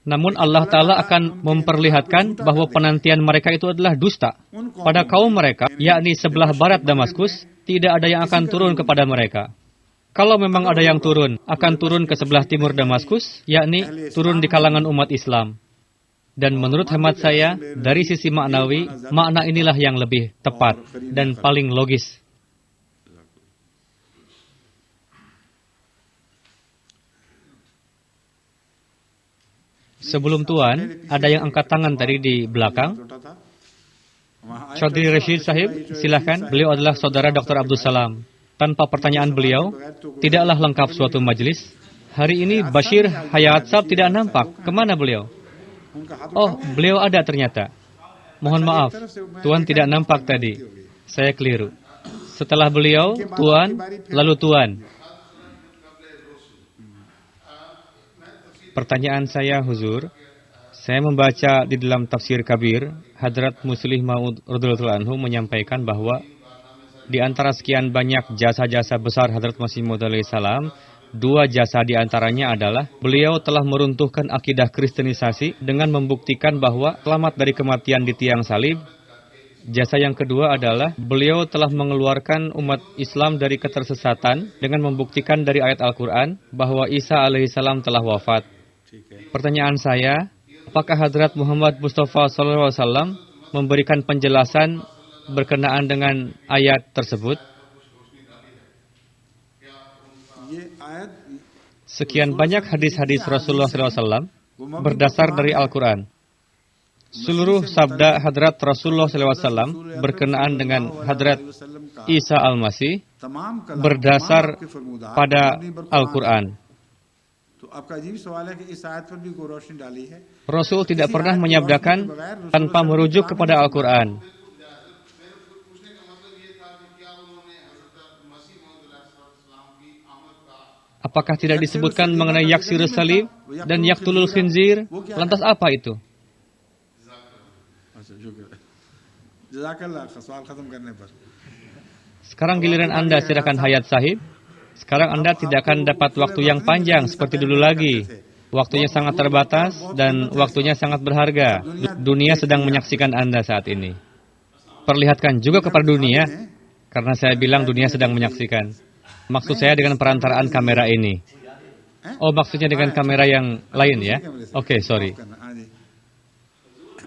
Namun Allah Ta'ala akan memperlihatkan bahwa penantian mereka itu adalah dusta. Pada kaum mereka, yakni sebelah barat Damaskus, tidak ada yang akan turun kepada mereka. Kalau memang ada yang turun, akan turun ke sebelah timur Damaskus, yakni turun di kalangan umat Islam. Dan menurut hemat saya, dari sisi maknawi, makna inilah yang lebih tepat dan paling logis. Sebelum Tuan, ada yang angkat tangan tadi di belakang. Chaudhry Rashid Sahib, silahkan. Beliau adalah saudara Dr. Abdul Salam. Tanpa pertanyaan beliau, tidaklah lengkap suatu majelis. Hari ini Bashir Hayat Sahib tidak nampak. Kemana beliau? Oh, beliau ada ternyata. Mohon maaf, Tuan tidak nampak tadi. Saya keliru. Setelah beliau, Tuan, lalu Tuan. Pertanyaan saya, Huzur, saya membaca di dalam tafsir Kabir, Hadrat Muslih Maud radhiyallahu anhu menyampaikan bahwa di antara sekian banyak jasa-jasa besar Hadrat Masih Maud alaihi salam, 2 jasa di antaranya adalah beliau telah meruntuhkan akidah kristenisasi dengan membuktikan bahwa selamat dari kematian di tiang salib. Jasa yang kedua adalah beliau telah mengeluarkan umat Islam dari ketersesatan dengan membuktikan dari ayat Al-Quran bahwa Isa alaihissalam telah wafat. Pertanyaan saya, apakah Hadrat Muhammad Mustafa SAW memberikan penjelasan berkenaan dengan ayat tersebut? Sekian banyak hadis-hadis Rasulullah SAW berdasar dari Al-Quran. Seluruh sabda Hadrat Rasulullah SAW berkenaan dengan Hadrat Isa Al-Masih berdasar pada Al-Quran. Rasul tidak pernah menyabdakan tanpa merujuk kepada Al-Quran. Apakah tidak disebutkan mengenai yaksirus salib dan yaktulul khinzir? Lantas apa itu? Sekarang giliran Anda, silakan Hayat Sahib. Sekarang Anda tidak akan dapat waktu yang panjang seperti dulu lagi. Waktunya sangat terbatas dan waktunya sangat berharga. Dunia sedang menyaksikan Anda saat ini. Perlihatkan juga kepada dunia, karena saya bilang dunia sedang menyaksikan. Maksud saya dengan perantaraan kamera ini. Oh, maksudnya dengan kamera yang lain ya? Oke, sorry.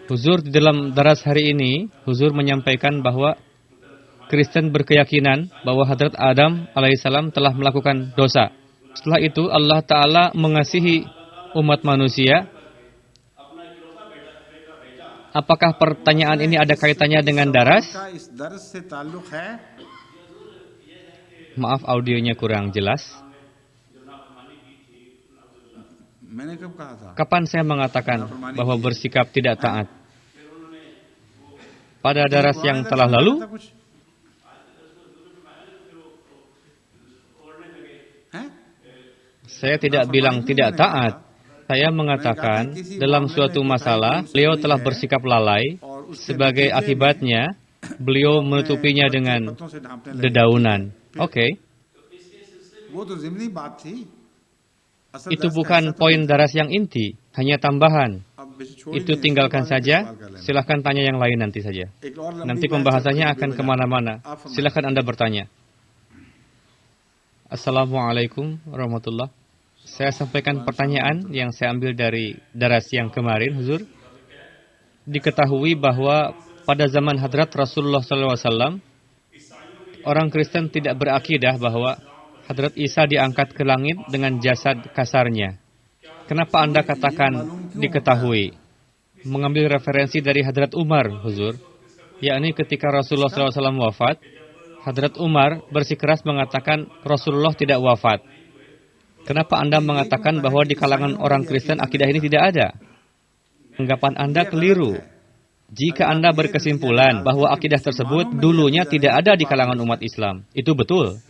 Huzur di dalam daras hari ini, Huzur menyampaikan bahwa Kristen berkeyakinan bahwa Hadrat Adam alaihissalam telah melakukan dosa. Setelah itu Allah Ta'ala mengasihi umat manusia. Apakah pertanyaan ini ada kaitannya dengan daras? Maaf, audionya kurang jelas. Kapan saya mengatakan bahwa bersikap tidak taat? Pada daras yang telah lalu? Saya tidak bilang tidak taat. Saya mengatakan dalam suatu masalah, beliau telah bersikap lalai. Sebagai akibatnya, beliau menutupinya dengan dedaunan. Oke. Itu bukan poin daras yang inti, hanya tambahan. Itu tinggalkan saja, silahkan tanya yang lain nanti saja. Nanti pembahasannya akan kemana-mana. Silahkan Anda bertanya. Assalamualaikum warahmatullahi. Saya sampaikan pertanyaan yang saya ambil dari daras yang kemarin, Huzur. Diketahui bahwa pada zaman Hadrat Rasulullah SAW, orang Kristen tidak berakidah bahwa Hadrat Isa diangkat ke langit dengan jasad kasarnya. Kenapa Anda katakan diketahui? Mengambil referensi dari Hadrat Umar, Huzur. Yakni ketika Rasulullah SAW wafat, Hadrat Umar bersikeras mengatakan Rasulullah tidak wafat. Kenapa Anda mengatakan bahwa di kalangan orang Kristen akidah ini tidak ada? Anggapan Anda keliru. Jika Anda berkesimpulan bahwa akidah tersebut dulunya tidak ada di kalangan umat Islam, itu betul.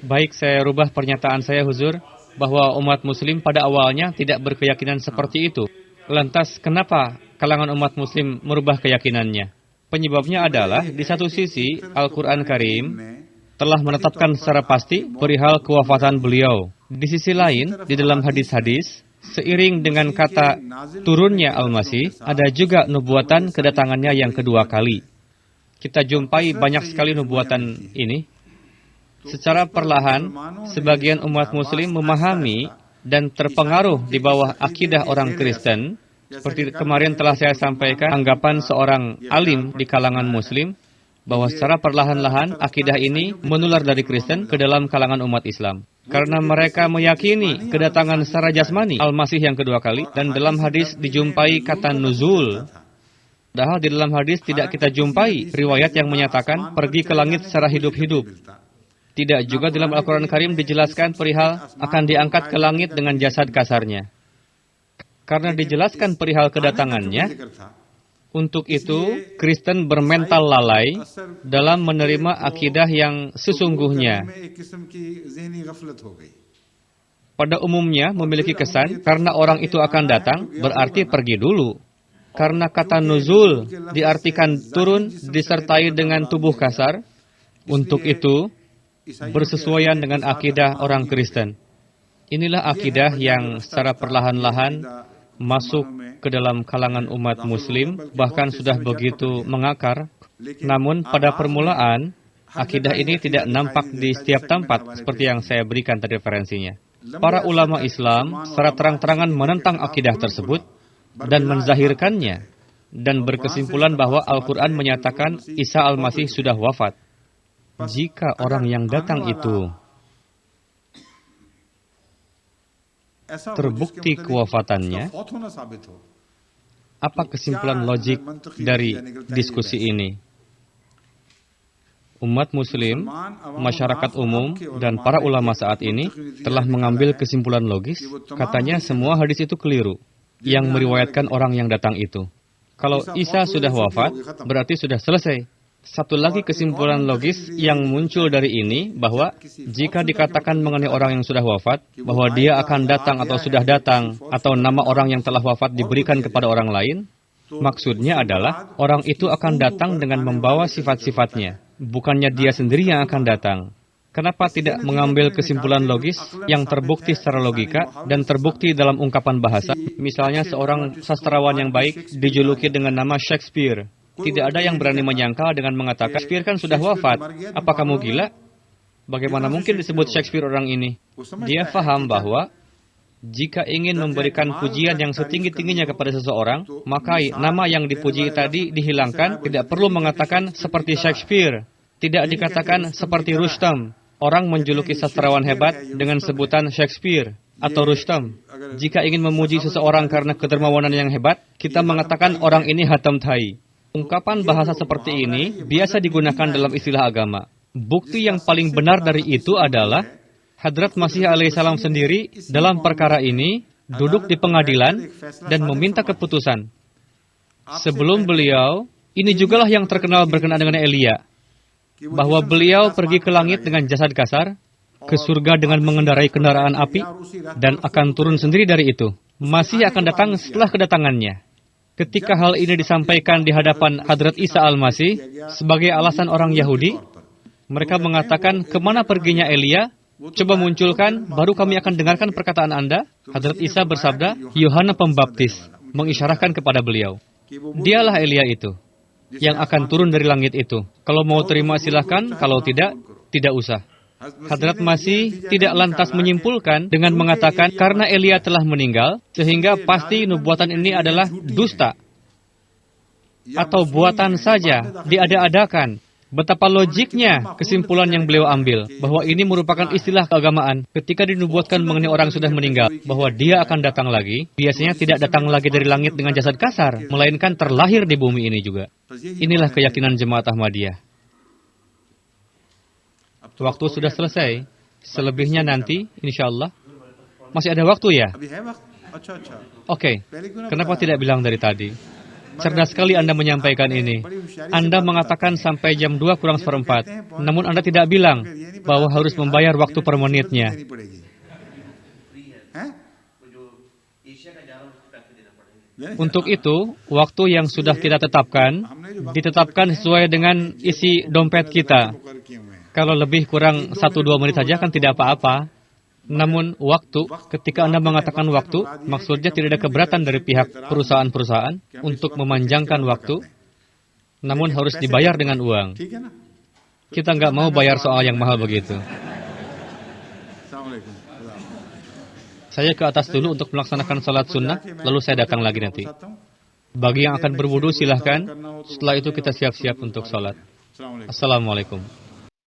Baik, saya rubah pernyataan saya, Huzur. bahwa umat muslim pada awalnya tidak berkeyakinan seperti itu. Lantas kenapa kalangan umat muslim merubah keyakinannya? Penyebabnya adalah di satu sisi Al-Quran Karim telah menetapkan secara pasti perihal kewafatan beliau. Di sisi lain, di dalam hadis-hadis, seiring dengan kata turunnya Al-Masih, ada juga nubuatan kedatangannya yang kedua kali. Kita jumpai banyak sekali nubuatan ini. Secara perlahan, sebagian umat muslim memahami dan terpengaruh di bawah akidah orang Kristen. Seperti kemarin telah saya sampaikan, anggapan seorang alim di kalangan muslim, bahwa secara perlahan-lahan akidah ini menular dari Kristen ke dalam kalangan umat Islam. Karena mereka meyakini kedatangan secara jasmani Al-Masih yang kedua kali, dan dalam hadis dijumpai kata nuzul. Padahal di dalam hadis tidak kita jumpai riwayat yang menyatakan pergi ke langit secara hidup-hidup. Tidak juga dalam Al-Quran Karim dijelaskan perihal akan diangkat ke langit dengan jasad kasarnya. Karena dijelaskan perihal kedatangannya, untuk itu Kristen bermental lalai dalam menerima akidah yang sesungguhnya. Pada umumnya memiliki kesan karena orang itu akan datang, berarti pergi dulu. Karena kata nuzul diartikan turun disertai dengan tubuh kasar, untuk itu bersesuaian dengan akidah orang Kristen. Inilah akidah yang secara perlahan-lahan masuk ke dalam kalangan umat muslim, bahkan sudah begitu mengakar. Namun pada permulaan, akidah ini tidak nampak di setiap tempat seperti yang saya berikan tadi referensinya. Para ulama Islam secara terang-terangan menentang akidah tersebut dan menzahirkannya, dan berkesimpulan bahwa Al-Quran menyatakan Isa Al-Masih sudah wafat. Jika orang yang datang itu terbukti kewafatannya, apa kesimpulan logik dari diskusi ini? Umat muslim, masyarakat umum, dan para ulama saat ini telah mengambil kesimpulan logis, katanya semua hadis itu keliru yang meriwayatkan orang yang datang itu. Kalau Isa sudah wafat, berarti sudah selesai. Satu lagi kesimpulan logis yang muncul dari ini, bahwa jika dikatakan mengenai orang yang sudah wafat, bahwa dia akan datang atau sudah datang, atau nama orang yang telah wafat diberikan kepada orang lain, maksudnya adalah orang itu akan datang dengan membawa sifat-sifatnya, bukannya dia sendiri yang akan datang. Kenapa tidak mengambil kesimpulan logis yang terbukti secara logika dan terbukti dalam ungkapan bahasa? Misalnya seorang sastrawan yang baik dijuluki dengan nama Shakespeare. Tidak ada yang berani menyangkal dengan mengatakan, Shakespeare kan sudah wafat. Apa kamu gila? Bagaimana mungkin disebut Shakespeare orang ini? Dia faham bahwa jika ingin memberikan pujian yang setinggi-tingginya kepada seseorang, maka nama yang dipuji tadi dihilangkan, tidak perlu mengatakan seperti Shakespeare. Tidak dikatakan seperti Rustam. Orang menjuluki sastrawan hebat dengan sebutan Shakespeare atau Rustam. Jika ingin memuji seseorang karena kedermawanan yang hebat, kita mengatakan orang ini Hatam Tai. Ungkapan bahasa seperti ini biasa digunakan dalam istilah agama. Bukti yang paling benar dari itu adalah Hadrat Masih alaihissalam sendiri dalam perkara ini duduk di pengadilan dan meminta keputusan. Sebelum beliau, ini jugalah yang terkenal berkenaan dengan Elia. Bahwa beliau pergi ke langit dengan jasad kasar, ke surga dengan mengendarai kendaraan api, dan akan turun sendiri dari itu. Masih akan datang setelah kedatangannya. Ketika hal ini disampaikan di hadapan Hadrat Isa Al-Masih, sebagai alasan orang Yahudi, mereka mengatakan, kemana perginya Elia? Coba munculkan, baru kami akan dengarkan perkataan Anda. Hadrat Isa bersabda, Yohana Pembaptis, mengisyarahkan kepada beliau. Dialah Elia itu, yang akan turun dari langit itu. Kalau mau terima silahkan, kalau tidak, tidak usah. Hadrat Masih tidak lantas menyimpulkan dengan mengatakan karena Elia telah meninggal, sehingga pasti nubuatan ini adalah dusta. Atau buatan saja, diada-adakan. Betapa logiknya kesimpulan yang beliau ambil, bahwa ini merupakan istilah keagamaan. Ketika dinubuatkan mengenai orang sudah meninggal, bahwa dia akan datang lagi, biasanya tidak datang lagi dari langit dengan jasad kasar, melainkan terlahir di bumi ini juga. Inilah keyakinan Jemaat Ahmadiyah. Waktu sudah selesai. Selebihnya nanti, insya Allah. Masih ada waktu ya? Oke. Kenapa tidak bilang dari tadi? Cerdas sekali Anda menyampaikan ini. Anda mengatakan sampai jam 2 kurang seperempat. Namun Anda tidak bilang bahwa harus membayar waktu per menitnya. Untuk itu, waktu yang sudah kita tetapkan, ditetapkan sesuai dengan isi dompet kita. Kalau lebih kurang 1-2 menit saja kan tidak apa-apa. Namun waktu, ketika Anda mengatakan waktu, maksudnya tidak ada keberatan dari pihak perusahaan-perusahaan untuk memanjangkan waktu, namun harus dibayar dengan uang. Kita nggak mau bayar soal yang mahal begitu. Saya ke atas dulu untuk melaksanakan salat sunnah, lalu saya datang lagi nanti. Bagi yang akan berwudu silahkan, setelah itu kita siap-siap untuk salat. Assalamualaikum.